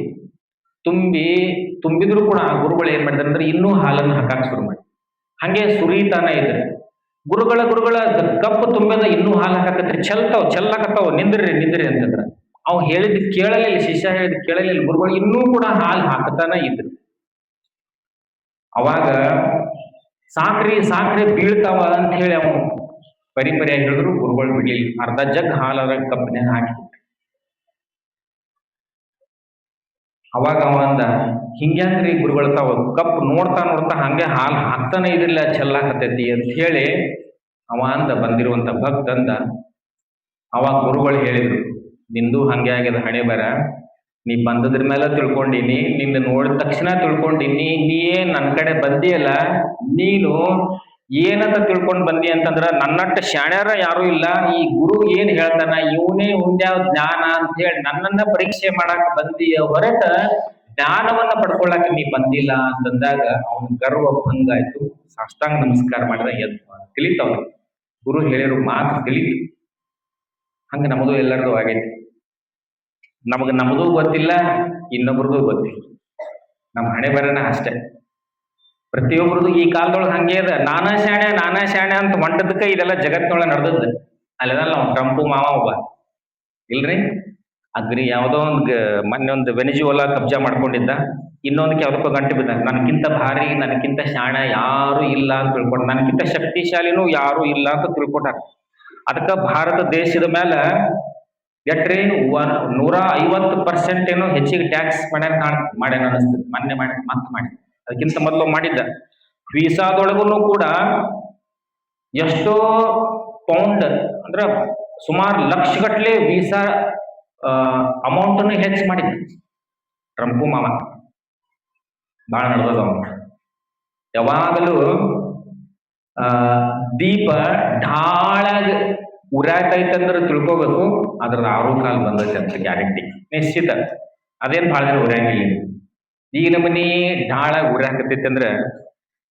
ತುಂಬಿದ್ರು ಕೂಡ ಆ ಗುರುಗಳು ಏನ್ ಮಾಡಿದ್ರು ಅಂದ್ರೆ ಇನ್ನೂ ಹಾಲನ್ನು ಹಾಕಕ್ ಶುರು ಮಾಡಿ. ಹಂಗೆ ಸುರಿತಾನ ಇದ್ರು. ಗುರುಗಳ ಕಪ್ಪು ತುಂಬಿದ ಇನ್ನೂ ಹಾಲು ಹಾಕತ್ರಿ, ಚೆಲ್ಲಕತ್ತಾವ, ನಿಂದ್ರಿ ಅಂತಂದ್ರ ಅವ್ ಹೇಳಿದ್ ಕೇಳಲಿಲ್ಲ. ಶಿಷ್ಯ ಹೇಳಿದ್ ಕೇಳಲಿಲ್ಲ. ಗುರುಗಳು ಇನ್ನೂ ಕೂಡ ಹಾಲು ಹಾಕತಾನ ಇದ್ರು. ಅವಾಗ ಸಾಕ್ರಿ ಬೀಳ್ತಾವ ಅಂತ ಹೇಳಿ ಅವನು ಪರಿಪರಿಯಾಗಿ ಹೇಳಿದ್ರು. ಗುರುಗಳು ಬಿಡ್ಲಿಲ್ಲ. ಅರ್ಧ ಜಗ್ ಹಾಲರ ಕಪ್ಪಿನ ಹಾಕಿ. ಅವಾಗ ಅವ ಅಂದ, ಹಿಂಗ್ಯಾಂಗ್ರಿ ಗುರುಗಳು, ತಾವ ಕಪ್ ನೋಡ್ತಾ ಹಂಗೆ ಹಾಲು ಹಾಕ್ತಾನೆ ಇದ್ರಿಲ್ಲ, ಚೆಲ್ಲಾಕತೈತಿ ಅಂತ ಹೇಳಿ ಅವ ಅಂದ. ಬಂದಿರುವಂತ ಭಕ್ತ ಅಂದ. ಅವಾಗ ಗುರುಗಳು ಹೇಳಿದ್ರು, ನಿಂದು ಹಂಗೆ ಆಗ್ಯದ ಹಣೆ ಬರ, ನೀ ಬಂದದ್ರ ಮೇಲೆ ತಿಳ್ಕೊಂಡಿನಿ, ನಿನ್ನ ನೋಡಿದ ತಕ್ಷಣ ತಿಳ್ಕೊಂಡಿನಿ, ನೀ ಏನ್ ನನ್ನ ಕಡೆ ಬಂದಿಯಲ್ಲ, ನೀನು ಏನಂತ ತಿಳ್ಕೊಂಡ್ ಬಂದಿ ಅಂತಂದ್ರ ನನ್ನಟ್ಟ ಶಾಣ್ಯಾರ ಯಾರು ಇಲ್ಲ, ಈ ಗುರು ಏನ್ ಹೇಳ್ತಾನ ಇವನೇ ಉಂಡ್ಯಾವ ಜ್ಞಾನ ಅಂತ ಹೇಳಿ ನನ್ನನ್ನ ಪರೀಕ್ಷೆ ಮಾಡಾಕ ಬಂದಿಯ ಹೊರಟ ಜ್ಞಾನವನ್ನ ಪಡ್ಕೊಳ್ಳಾಕ ನೀ ಬಂದಿಲ್ಲ ಅಂತಂದಾಗ ಅವನ ಗರ್ವ ಭಂಗ ಆಯ್ತು. ಸಾಷ್ಟಾಂಗ ನಮಸ್ಕಾರ ಮಾಡಿದ, ಎದ್ದು ತಿಳಿತವ. ಗುರು ಹೇಳಿರೋ ಮಾತು ತಿಳಿತು. ಹಂಗ ನಮ್ಮದು ಎಲ್ಲರದು ಆಗೈತಿ. ನಮ್ಮದು ಗೊತ್ತಿಲ್ಲ, ಇನ್ನೊಬ್ರದು ಗೊತ್ತಿಲ್ಲ. ನಮ್ಮ ಹಣೆ ಬರನ ಅಷ್ಟೇ. ಪ್ರತಿಯೊಬ್ಬರದು ಈ ಕಾಲದೊಳಗೆ ಹಂಗೆ ಅದ. ನಾನಾ ಶಾಣೆ ಅಂತ ಹೊಂಟದಕ್ಕ ಇದೆಲ್ಲ ಜಗತ್ತಿನೊಳಗೆ ನಡೆದದ್ದು. ಅಲ್ಲೆಲ್ಲ ಟ್ರಂಪು ಮಾವ ಒಬ್ಬ ಇಲ್ರಿ, ಅಗ್ರಿ ಯಾವುದೋ ಒಂದು ಮೊನ್ನೆ ಒಂದು ವೆನಿಜುವಲಾ ಕಬ್ಜಾ ಮಾಡ್ಕೊಂಡಿದ್ದ. ಇನ್ನೊಂದಕ್ಕೆ ಯಾವ್ದಕ್ಕೋ ಗಂಟೆ ಬಿದ್ದ. ನನಗಿಂತ ಭಾರಿ, ನನಗಿಂತ ಶಾಣ ಯಾರು ಇಲ್ಲ ಅಂತ ತಿಳ್ಕೊಂಡ, ನನಗಿಂತ ಶಕ್ತಿಶಾಲಿನೂ ಯಾರು ಇಲ್ಲ ಅಂತ ತಿಳ್ಕೊಂಡಾರ. ಅದಕ್ಕ ಭಾರತ ದೇಶದ ಮೇಲೆ ಎಟ್ರಿ 150% ಏನೋ ಹೆಚ್ಚಿಗೆ ಟ್ಯಾಕ್ಸ್ ಮಾಡ್ಯಾನ ಅನಿಸ್ತದೆ. ಮೊನ್ನೆ ಮಾಡಿ ಅದಕ್ಕಿಂತ ಮೊದಲು ಮಾಡಿದ್ದ. ವೀಸಾದೊಳಗೂ ಕೂಡ ಎಷ್ಟೋ ಪೌಂಡ್ ಅಂದ್ರ ಸುಮಾರು ಲಕ್ಷಗಟ್ಲೆ ವೀಸಾ ಅಮೌಂಟನ್ನು ಹೆಚ್ಚು ಮಾಡಿದ್ದ ಟ್ರಂಪು ಮಾವ. ಭಾಳ ನಡೆದದ ಅವನು. ಯಾವಾಗಲೂ ದೀಪ ಢಾಳಾಗ ಉರಾತೈತಂದ್ರೆ ತಿಳ್ಕೋಬೇಕು, ಅದ್ರ 6 ಕಾಲು ಬಂದೈತೆ ಅಂತ ಗ್ಯಾರಂಟಿ ನಿಶ್ಚಿತ. ಅದೇನ್ ಭಾಳ ದಿನ ಉರಿಯಂಗಿಲ್ಲ. ಈ ನಮನಿ ಢಾಳ ಉರಾಕತೈತಿ ಅಂದ್ರ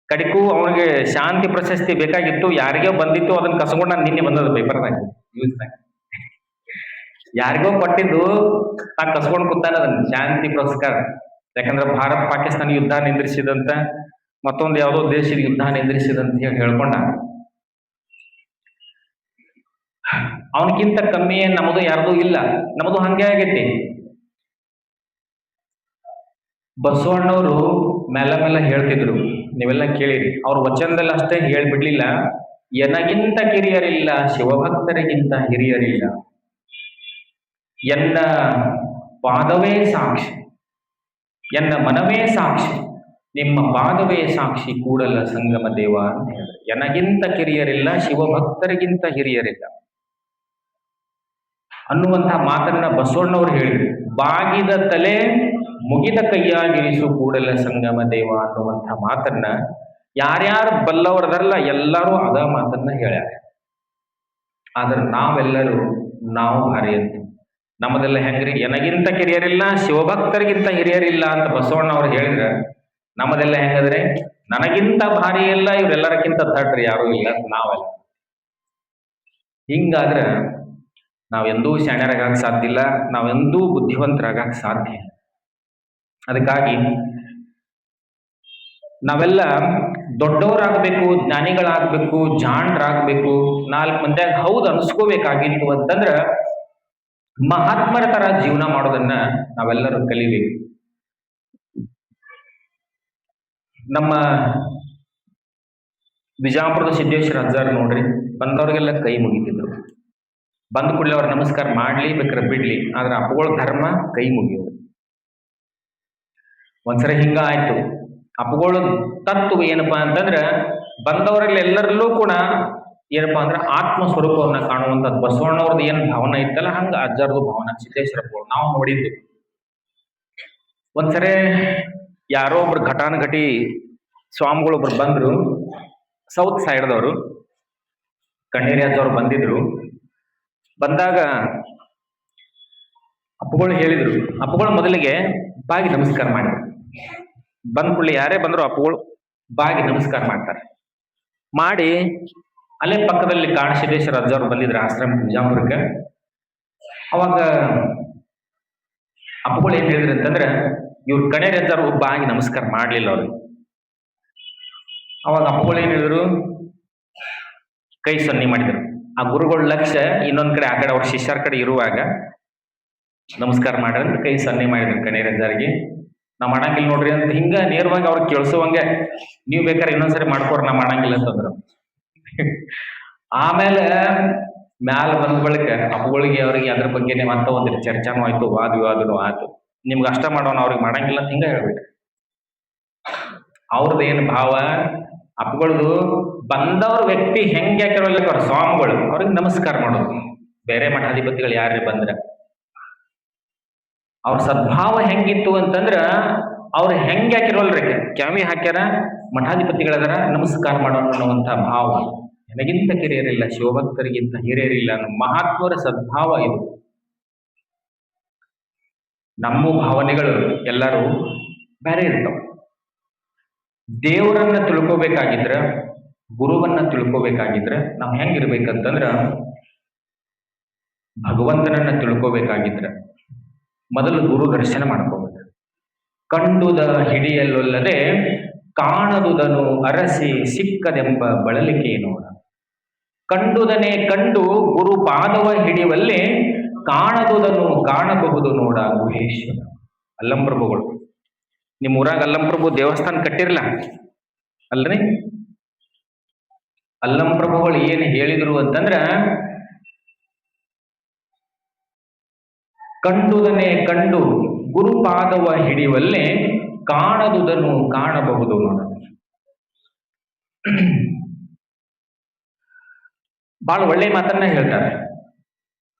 ಕಡಿಕು ಅವನಿಗೆ ಶಾಂತಿ ಪ್ರಶಸ್ತಿ ಬೇಕಾಗಿತ್ತು, ಯಾರಿಗೋ ಬಂದಿತ್ತು, ಅದನ್ನ ಕಸ್ಕೊಂಡು ನಾನು ನಿನ್ನೆ ಬಂದದ ಪೇಪರ್ನಾಗ ನ್ಯೂಸ್ನಾಗ. ಯಾರಿಗೋ ಕೊಟ್ಟಿದ್ದು ನಾ ಕಸ್ಕೊಂಡು ಕೂತಾನ ಅದನ್ನ ಶಾಂತಿ ಪುರಸ್ಕಾರ. ಯಾಕಂದ್ರೆ ಭಾರತ್ ಪಾಕಿಸ್ತಾನ ಯುದ್ಧ ನಿಂದ್ರಿಸಿದಂತ, ಮತ್ತೊಂದು ಯಾವುದೋ ದೇಶದ ಯುದ್ಧ ನಿಂದ್ರಿಸಿದಂತ ಹೇಳಿ ಹೇಳ್ಕೊಂಡ. ಅವನಕ್ಕಿಂತ ಕಮ್ಮಿ ನಮ್ಮದು ಯಾರ್ದು ಇಲ್ಲ, ನಮ್ಮದು ಹಂಗೆ ಆಗೈತಿ. ಬಸವಣ್ಣವರು ಮೆಲ್ಲ ಮೆಲ್ಲ ಹೇಳ್ತಿದ್ರು, ನೀವೆಲ್ಲ ಕೇಳಿರಿ. ಅವ್ರ ವಚನದಲ್ಲಿ ಅಷ್ಟೇ ಹೇಳ್ಬಿಡ್ಲಿಲ್ಲ, ಎನಗಿಂತ ಕಿರಿಯರಿಲ್ಲ, ಶಿವಭಕ್ತರಿಗಿಂತ ಹಿರಿಯರಿಲ್ಲ, ಎನ್ನ ಪಾದವೇ ಸಾಕ್ಷಿ, ಎನ್ನ ಮನವೇ ಸಾಕ್ಷಿ, ನಿಮ್ಮ ಪಾದವೇ ಸಾಕ್ಷಿ ಕೂಡಲ ಸಂಗಮ ದೇವ ಅಂತ ಹೇಳಿದ್ರು. ಎನಗಿಂತ ಕಿರಿಯರಿಲ್ಲ, ಶಿವಭಕ್ತರಿಗಿಂತ ಹಿರಿಯರಿಲ್ಲ ಅನ್ನುವಂತಹ ಮಾತನ್ನ ಬಸವಣ್ಣವ್ರು ಹೇಳಿದ್ರು. ಬಾಗಿದ ತಲೆ ಮುಗಿದ ಕೈಯಾಗಿರಿಸು ಕೂಡಲ ಸಂಗಮ ದೇವ ಅನ್ನುವಂಥ ಮಾತನ್ನ ಯಾರ್ಯಾರು ಬಲ್ಲವರದಲ್ಲ ಎಲ್ಲರೂ ಅದ ಮಾತನ್ನ ಹೇಳ್ಯಾರ. ಆದ್ರೆ ನಾವು ಭಾರಿ ಅಂತ, ನಮ್ಮದೆಲ್ಲ ಹೆಂಗ್ರಿ, ಎನಗಿಂತ ಕಿರಿಯರಿಲ್ಲ, ಶಿವಭಕ್ತರಿಗಿಂತ ಹಿರಿಯರಿಲ್ಲ ಅಂತ ಬಸವಣ್ಣ ಅವ್ರು ಹೇಳಿದ್ರ, ನಮ್ಮದೆಲ್ಲ ಹೆಂಗದ್ರೆ ನನಗಿಂತ ಭಾರಿ ಇಲ್ಲ, ಇವರೆಲ್ಲರಕ್ಕಿಂತ ತಡ್ರಿ ಯಾರು ಇಲ್ಲ ನಾವೆಲ್ಲ. ಹಿಂಗಾದ್ರ ನಾವೆಂದೂ ಶಾಣ್ಯರಾಗಕ್ಕೆ ಸಾಧ್ಯ ಇಲ್ಲ, ನಾವೆಂದೂ ಬುದ್ಧಿವಂತರಾಗಕ್ಕೆ ಸಾಧ್ಯ. ಅದಕ್ಕಾಗಿ ನಾವೆಲ್ಲ ದೊಡ್ಡವರಾಗಬೇಕು, ಜ್ಞಾನಿಗಳಾಗಬೇಕು, ಜಾಣರಾಗಬೇಕು, 4 ಮಂದಿಯಾಗ ಹೌದು ಅನ್ಸ್ಕೋಬೇಕಾಗಿತ್ತು ಅಂತಂದ್ರ ಮಹಾತ್ಮರ ತರ ಜೀವನ ಮಾಡೋದನ್ನ ನಾವೆಲ್ಲರೂ ಕಲಿಬೇಕು. ನಮ್ಮ ಬಿಜಾಪುರದ ಸಿದ್ದೇಶ್ವರ ಅಜ್ಜಾರ್ ನೋಡ್ರಿ, ಬಂದವ್ರಿಗೆಲ್ಲ ಕೈ ಮುಗಿತಿದ್ರು. ಬಂದ ಕೂಡಲೇ ಅವ್ರ ನಮಸ್ಕಾರ ಮಾಡ್ಲಿ ಬೇಕಾದ್ರೆ ಬಿಡ್ಲಿ, ಆದ್ರೆ ಅಪ್ಪಗಳ ಧರ್ಮ ಕೈ ಮುಗಿಯೋದು. ಒಂದ್ಸರಿ ಹಿಂಗ ಆಯ್ತು. ಅಪ್ಪಗಳು ತತ್ವ ಏನಪ್ಪಾ ಅಂತಂದ್ರ ಬಂದವರಲ್ಲಿ ಎಲ್ಲರಲ್ಲೂ ಕೂಡ ಏನಪ್ಪಾ ಅಂದ್ರೆ ಆತ್ಮ ಸ್ವರೂಪವನ್ನ ಕಾಣುವಂಥದ್ದು. ಬಸವಣ್ಣವ್ರದ್ದು ಏನ್ ಭಾವನೆ ಇತ್ತಲ್ಲ ಹಂಗ ಅಜ್ಜಾರದು ಭಾವನೆ, ಸಿದ್ದೇಶ್ವರಪ್ಪಗಳು ನಾವು ನೋಡಿದ್ವಿ. ಒಂದ್ಸರಿ ಯಾರೋ ಒಬ್ರು ಘಟಾನುಘಟಿ ಸ್ವಾಮಿಗಳೊಬ್ರು ಬಂದ್ರು, ಸೌತ್ ಸೈಡ್ದವರು, ಕಣ್ಣೇರಿ ಅಜ್ಜವ್ರು ಬಂದಿದ್ರು. ಬಂದಾಗ ಅಪ್ಪಗಳು ಹೇಳಿದ್ರು, ಅಪ್ಪಗಳು ಮೊದಲಿಗೆ ಬಾಗಿ ನಮಸ್ಕಾರ ಮಾಡಿದ್ರು. ಬಂದ ಕೂಡಲೇ ಯಾರೇ ಬಂದ್ರು ಅಪ್ಪಗಳು ಬಾಗಿ ನಮಸ್ಕಾರ ಮಾಡ್ತಾರೆ. ಮಾಡಿ ಅಲ್ಲೇ ಪಕ್ಕದಲ್ಲಿ ಕಾಣಸಿದ್ದೇಶ್ವರ ಅಜ್ಜವ್ರು ಬಂದಿದ್ರು ಆಶ್ರಮ ಬಿಜಾಪುರಕ್ಕೆ. ಅವಾಗ ಅಪ್ಪಗಳು ಏನ್ ಹೇಳಿದ್ರು ಅಂತಂದ್ರೆ, ಇವ್ರು ಕಣೇರಿ ಅಜ್ಜವ್ರು ಬಾಗಿ ನಮಸ್ಕಾರ ಮಾಡ್ಲಿಲ್ಲ ಅವ್ರಿಗೆ. ಅವಾಗ ಅಪ್ಪಗಳು ಏನ್ ಹೇಳಿದ್ರು, ಕೈ ಸನ್ನಿ ಮಾಡಿದ್ರು. ಆ ಗುರುಗಳ ಲಕ್ಷ್ಯ ಇನ್ನೊಂದ್ ಕಡೆ, ಆ ಕಡೆ ಅವ್ರ ಶಿಷ್ಯರ ಕಡೆ ಇರುವಾಗ ನಮಸ್ಕಾರ ಮಾಡ್ರಿ ಅಂತ ಕೈ ಸನ್ನೆ ಮಾಡಿದ್ರು ಕಣೇರಿ ಅಜ್ಜಾರಿಗೆ. ನಾ ಮಾಡಂಗಿಲ್ಲ ನೋಡ್ರಿ ಅಂತ ಹಿಂಗ ನೇರವಾಗಿ ಅವ್ರಿಗೆ ಕೇಳಿಸುವಂಗೆ, ನೀವು ಬೇಕಾದ್ರೆ ಇನ್ನೊಂದ್ಸರಿ ಮಾಡ್ಕೊಡ್ರಿ ನಾ ಮಾಡಂಗಿಲ್ಲ ಅಂತಂದ್ರು. ಆಮೇಲೆ ಮ್ಯಾಲ ಬಂದ ಬಳಿಕ ಅಪ್ಪಗಳಿಗೆ ಅವ್ರಿಗೆ ಅದ್ರ ಬಗ್ಗೆನೇ ಮತ್ತೆ ಒಂದಿಟ್ಟು ಚರ್ಚಾನು ಆಯ್ತು, ವಾದ ವಿವಾದನೂ ಆಯ್ತು. ನಿಮ್ಗೆ ಅಷ್ಟ ಮಾಡೋಣ, ಅವ್ರಿಗೆ ಮಾಡಂಗಿಲ್ಲ ಅಂತ ಹಿಂಗ ಹೇಳ್ಬಿಟ್ರಿ. ಅವ್ರದ್ದು ಏನು ಭಾವ, ಅಪ್ಪಗಳದು ಬಂದವ್ರ ವ್ಯಕ್ತಿ ಹೆಂಗೆ ಹಾಕಿರೋಲ್ಲ ಅವ್ರ ಸ್ವಾಮಿಗಳು ಅವ್ರಿಗೆ ನಮಸ್ಕಾರ ಮಾಡೋದು. ಬೇರೆ ಮಠಾಧಿಪತಿಗಳು ಯಾರೇ ಬಂದ್ರೆ ಅವ್ರ ಸದ್ಭಾವ ಹೆಂಗಿತ್ತು ಅಂತಂದ್ರ ಅವ್ರು ಹೆಂಗೆ ಹಾಕಿರೋಲ್ರಿ, ಕ್ಯಾಮಿ ಹಾಕ್ಯಾರ, ಮಠಾಧಿಪತಿಗಳದಾರ, ನಮಸ್ಕಾರ ಮಾಡೋಣ ಅನ್ನುವಂಥ ಭಾವ. ನನಗಿಂತ ಕಿರಿಯರಿಲ್ಲ, ಶಿವಭಕ್ತರಿಗಿಂತ ಹಿರಿಯರಿಲ್ಲ ಅನ್ನೋ ಮಹಾತ್ಮರ ಸದ್ಭಾವ ಇದು. ನಮ್ಮ ಭಾವನೆಗಳು ಎಲ್ಲರೂ ಬೇರೆ ಇರ್ತಾವ. ದೇವರನ್ನ ತಿಳ್ಕೋಬೇಕಾಗಿದ್ರ, ಗುರುವನ್ನ ತಿಳ್ಕೋಬೇಕಾಗಿದ್ರ ನಾವು ಹೆಂಗಿರ್ಬೇಕಂತಂದ್ರ, ಭಗವಂತನನ್ನ ತಿಳ್ಕೋಬೇಕಾಗಿದ್ರ ಮೊದಲು ಗುರು ದರ್ಶನ ಮಾಡ್ಕೋಬೇಕು. ಕಂಡುದ ಹಿಡಿಯಲೊಲ್ಲದೆ ಕಾಣದುದನು ಅರಸಿ ಸಿಕ್ಕದೆಂಬ ಬಳಲಿಕೆ ನೋಡ. ಕಂಡುದನೆ ಕಂಡು ಗುರು ಪಾದವ ಹಿಡಿಯುವಲ್ಲಿ ಕಾಣದುದನು ಕಾಣಬಹುದು ನೋಡ ಗುಹೇಶ್ವರ. ಅಲ್ಲಂಪ್ರಭುಗಳು, ನಿಮ್ಮ ಊರಾಗ ಅಲ್ಲಂಪ್ರಭು ದೇವಸ್ಥಾನ ಕಟ್ಟಿರ್ಲ ಅಲ್ರಿ? ಅಲ್ಲಂಪ್ರಭುಗಳು ಏನ್ ಹೇಳಿದ್ರು ಅಂತಂದ್ರ, ಕಂಡುದನೆ ಕಂಡು ಗುರುಪಾದವ ಹಿಡಿಯುವಲ್ಲೇ ಕಾಣದುದನ್ನು ಕಾಣಬಹುದು ನೋಡ. ಬಹಳ ಒಳ್ಳೆ ಮಾತನ್ನ ಹೇಳ್ತಾರೆ.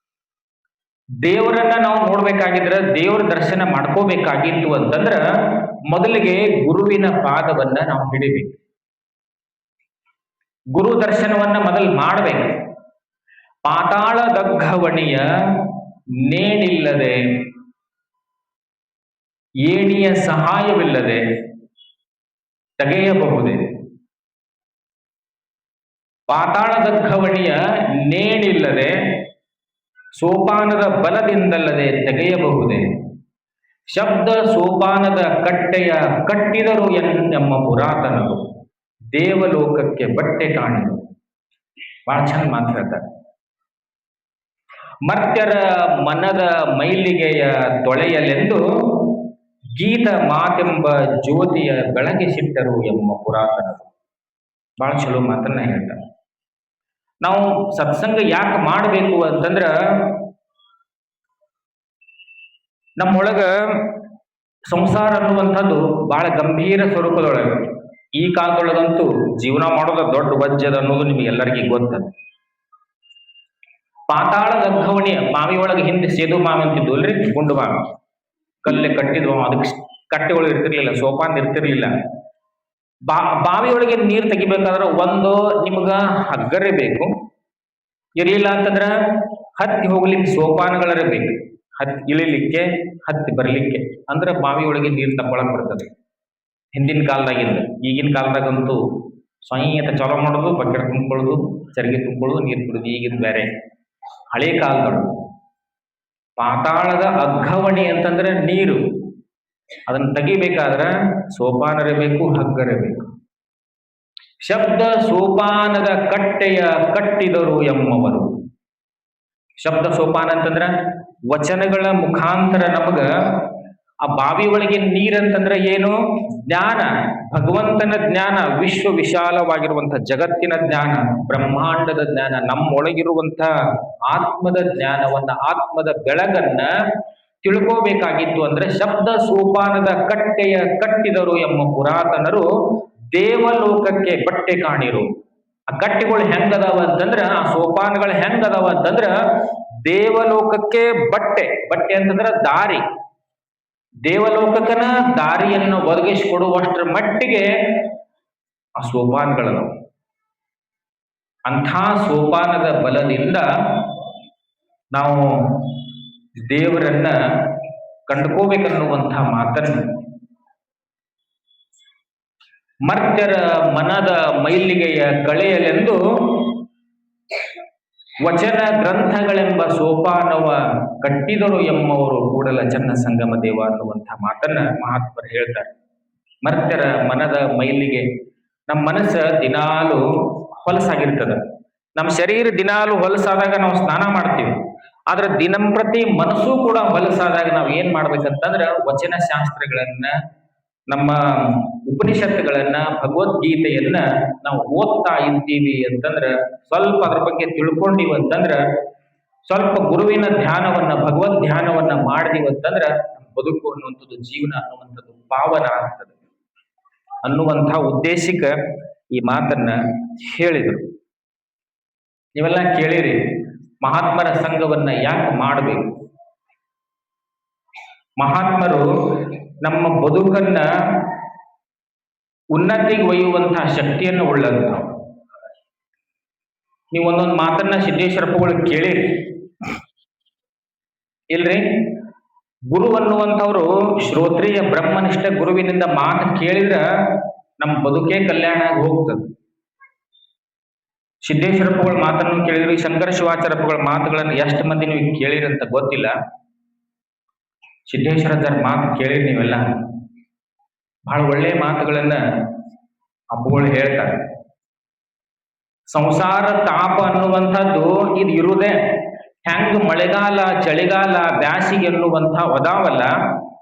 ದೇವರನ್ನ ನಾವು ನೋಡ್ಬೇಕಾಗಿದ್ರ, ದೇವರ ದರ್ಶನ ಮಾಡ್ಕೋಬೇಕಾಗಿತ್ತು ಅಂತಂದ್ರ ಮೊದಲಿಗೆ ಗುರುವಿನ ಪಾದವನ್ನ ನಾವು ಹಿಡಿಬೇಕು. ಗುರು ದರ್ಶನವನ್ನ ಮೊದಲು ಮಾಡ್ಬೇಕು. ಪಾತಾಳ ದಗ್ಗವಣಿಯ ನೇಣಿಲ್ಲದೆ ಏಣಿಯ ಸಹಾಯವಿಲ್ಲದೆ ತೆಗೆಯಬಹುದೇ? ಪಾತಾಳದ ಘವಣಿಯ ನೇಣಿಲ್ಲದೆ ಸೋಪಾನದ ಬಲದಿಂದಲ್ಲದೆ ತೆಗೆಯಬಹುದೇ? ಶಬ್ದ ಸೋಪಾನದ ಕಟ್ಟೆಯ ಕಟ್ಟಿದರು ಎನ್ನೆಮ್ಮ ಪುರಾತನರು ದೇವಲೋಕಕ್ಕೆ ಬಟ್ಟೆ ಕಾಣಿದರು. ಬಹಳ ಚಂದ ಮಾತು ಹೇಳ್ತಾರೆ. ಮರ್ತ್ಯರ ಮನದ ಮೈಲಿಗೆಯ ತೊಳೆಯಲೆಂದು ಗೀತ ಮಾತೆಂಬ ಜ್ಯೋತಿಯ ಬೆಳಗಿಸಿಟ್ಟರು ಎಂಬ ಪುರಾತನರು. ಬಹಳ ಚಲೋ ಮಾತನ್ನ ಹೇಳ್ತಾರೆ. ನಾವು ಸತ್ಸಂಗ ಯಾಕೆ ಮಾಡಬೇಕು ಅಂತಂದ್ರ ನಮ್ಮೊಳಗ ಸಂಸಾರ ಅನ್ನುವಂಥದ್ದು ಬಹಳ ಗಂಭೀರ ಸ್ವರೂಪದೊಳಗೆ. ಈ ಕಾಲದೊಳಗಂತೂ ಜೀವನ ಮಾಡೋದು ದೊಡ್ಡ ವಜ್ಜದ ಅನ್ನೋದು ನಿಮ್ಗೆ ಎಲ್ಲರಿಗೂ ಗೊತ್ತದ. ಪಾತಾಳದ ಘವಣಿ ಮಾವಿ ಒಳಗೆ ಹಿಂದೆ ಸೇದು ಮಾವಿ ಅಂತಿದ್ವು ಅಲ್ರಿ, ಗುಂಡು ಮಾವಿ ಕಲ್ಲೆ ಕಟ್ಟಿದ್ವು. ಅದಕ್ಕೆ ಕಟ್ಟೆಗಳು ಇರ್ತಿರ್ಲಿಲ್ಲ, ಸೋಪಾನ ಇರ್ತಿರ್ಲಿಲ್ಲ. ಬಾವಿಯೊಳಗೆ ನೀರು ತೆಗಿಬೇಕಾದ್ರೆ ಒಂದು ನಿಮ್ಗ ಹಗ್ಗರೇ ಬೇಕು, ಇರ್ಲಿಲ್ಲ ಅಂತಂದ್ರ ಹತ್ತಿ ಹೋಗ್ಲಿಕ್ಕೆ ಸೋಪಾನಗಳರೇ ಬೇಕು. ಹತ್ತಿ ಇಳಿಲಿಕ್ಕೆ ಹತ್ತಿ ಬರ್ಲಿಕ್ಕೆ ಅಂದ್ರೆ ಬಾವಿಯೊಳಗೆ ನೀರು ತಗೊಳಕ್ ಬರ್ತದೆ. ಹಿಂದಿನ ಕಾಲದಾಗಿಂದ. ಈಗಿನ ಕಾಲದಾಗಂತೂ ಸ್ವಯಂತ ಚಾಲೋ ಮಾಡೋದು, ಬಕೆಟ್ ತುಂಬ್ಕೊಳ್ಳೋದು, ಚರಿಗೆ ತುಂಬ್ಕೊಳ್ಳೋದು, ನೀರು ಕುಡಿದು. ಈಗಿನ ಬೇರೆ. ಹಳೆ ಕಾಲದಳು ಪಾತಾಳದ ಅಘವಣಿ ಅಂತಂದ್ರೆ ನೀರು. ಅದನ್ನ ತೆಗಿಬೇಕಾದ್ರೆ ಸೋಪಾನರೇ ಬೇಕು, ಹಗ್ಗರೇ ಬೇಕು. ಶಬ್ದ ಸೋಪಾನದ ಕಟ್ಟೆಯ ಕಟ್ಟಿದರು ಎಮ್ಮವರು. ಶಬ್ದ ಸೋಪಾನ ಅಂತಂದ್ರ ವಚನಗಳ ಮುಖಾಂತರ ನಮಗ ಆ ಬಾವಿ ಒಳಗೆ ನೀರಂತಂದ್ರೆ ಏನು? ಜ್ಞಾನ, ಭಗವಂತನ ಜ್ಞಾನ, ವಿಶ್ವ ವಿಶಾಲವಾಗಿರುವಂತಹ ಜಗತ್ತಿನ ಜ್ಞಾನ, ಬ್ರಹ್ಮಾಂಡದ ಜ್ಞಾನ, ನಮ್ಮೊಳಗಿರುವಂತ ಆತ್ಮದ ಜ್ಞಾನವನ್ನ, ಆತ್ಮದ ಬೆಳಗನ್ನ ತಿಳ್ಕೋಬೇಕಾಗಿತ್ತು ಅಂದ್ರೆ ಶಬ್ದ ಸೋಪಾನದ ಕಟ್ಟೆಯ ಕಟ್ಟಿದರು ಎಂಬ ಪುರಾತನರು ದೇವಲೋಕಕ್ಕೆ ಬಟ್ಟೆ ಕಾಣಿರು. ಆ ಕಟ್ಟೆಗಳು ಹೆಂಗದಾವ ಅಂತಂದ್ರ, ಆ ಸೋಪಾನಗಳು ಹೆಂಗದಾವ ಅಂತಂದ್ರ ದೇವಲೋಕಕ್ಕೆ ಬಟ್ಟೆ. ಬಟ್ಟೆ ಅಂತಂದ್ರ ದಾರಿ. ದೇವಲೋಕಕ್ಕನ ದಾರಿಯನ್ನು ಒದಗಿಸಿಕೊಡುವಷ್ಟರ ಮಟ್ಟಿಗೆ ಆ ಸೋಪಾನಗಳದಾವ. ಅಂಥ ಸೋಪಾನದ ಬಲದಿಂದ ನಾವು ದೇವರನ್ನ ಕಂಡುಕೋಬೇಕನ್ನುವಂಥ ಮಾತನ್ನು ಮರ್ತ್ಯರ ಮನದ ಮೈಲಿಗೆಯ ಕಳೆಯಲೆಂದು ವಚನ ಗ್ರಂಥಗಳೆಂಬ ಸೋಪಾನವ ಕಟ್ಟಿದರು ಎಂಬವರು ಕೂಡಲ ಚನ್ನ ಸಂಗಮ ದೇವ ಅನ್ನುವಂಥ ಮಾತನ್ನ ಮಹಾತ್ಮರು ಹೇಳ್ತಾರೆ. ಮರ್ತ್ಯರ ಮನದ ಮೈಲಿಗೆ, ನಮ್ಮ ಮನಸ್ಸು ದಿನಾಲು ಹೊಲಸಾಗಿರ್ತದ. ನಮ್ಮ ಶರೀರ ದಿನಾಲು ಹೊಲಸಾದಾಗ ನಾವು ಸ್ನಾನ ಮಾಡ್ತೀವಿ. ಆದ್ರೆ ದಿನಂಪ್ರತಿ ಮನಸ್ಸು ಕೂಡ ಹೊಲಸಾದಾಗ ನಾವು ಏನ್ ಮಾಡ್ಬೇಕಂತಂದ್ರ ವಚನ ಶಾಸ್ತ್ರಗಳನ್ನ, ನಮ್ಮ ಉಪನಿಷತ್ತುಗಳನ್ನ, ಭಗವದ್ಗೀತೆಯನ್ನ ನಾವು ಓದ್ತಾ ಇದ್ದೀವಿ ಅಂತಂದ್ರ, ಸ್ವಲ್ಪ ಅದ್ರ ಬಗ್ಗೆ ತಿಳ್ಕೊಂಡಿವಿ ಅಂತಂದ್ರ, ಸ್ವಲ್ಪ ಗುರುವಿನ ಧ್ಯಾನವನ್ನ, ಭಗವದ್ ಧ್ಯಾನವನ್ನ ಮಾಡಿದೀವಿ ಅಂತಂದ್ರ ನಮ್ಮ ಬದುಕು ಅನ್ನುವಂಥದ್ದು, ಜೀವನ ಅನ್ನುವಂಥದ್ದು ಪಾವನ ಆಗ್ತದೆ ಅನ್ನುವಂಥ ಉದ್ದೇಶಕ್ಕೆ ಈ ಮಾತನ್ನ ಹೇಳಿದರು. ನೀವೆಲ್ಲ ಕೇಳಿರಿ, ಮಹಾತ್ಮರ ಸಂಘವನ್ನ ಯಾಕೆ ಮಾಡಬೇಕು? ಮಹಾತ್ಮರು ನಮ್ಮ ಬದುಕನ್ನ ಉನ್ನತಿಗೆ ಒಯ್ಯುವಂತಹ ಶಕ್ತಿಯನ್ನು ಉಳ್ಳಂತ. ನೀವು ಒಂದೊಂದು ಮಾತನ್ನ ಸಿದ್ದೇಶ್ವರಪ್ಪಗಳು ಕೇಳಿರಿ ಇಲ್ರಿ? ಗುರು ಅನ್ನುವಂಥವ್ರು ಶ್ರೋತ್ರಿಯ ಬ್ರಹ್ಮನಿಷ್ಠ ಗುರುವಿನಿಂದ ಮಾತು ಕೇಳಿದ್ರ ನಮ್ಮ ಬದುಕೇ ಕಲ್ಯಾಣ ಆಗಿ ಹೋಗ್ತದೆ. ಸಿದ್ದೇಶ್ವರಪ್ಪಗಳ ಮಾತನ್ನು ಕೇಳಿದ್ರಿ, ಶಂಕರ ಶಿವಾಚಾರ್ಯಪ್ಪಗಳ ಮಾತುಗಳನ್ನು ಎಷ್ಟು ಮಂದಿ ನೀವು ಕೇಳಿರಿ ಅಂತ ಗೊತ್ತಿಲ್ಲ. ಸಿದ್ದೇಶ್ವರರ ಮಾತು ಕೇಳಿರಿ ನೀವೆಲ್ಲ. ಬಹಳ ಒಳ್ಳೆಯ ಮಾತುಗಳನ್ನ ಅಪ್ಪುಗಳು ಹೇಳ್ತಾರೆ. ಸಂಸಾರ ತಾಪ ಅನ್ನುವಂಥದ್ದು ಇದು ಇರುವುದೇ ಹೆಂಗ ಮಳೆಗಾಲ, ಚಳಿಗಾಲ, ಬ್ಯಾಸಿಗೆ ಅನ್ನುವಂಥ ಒದಾವಲ್ಲ,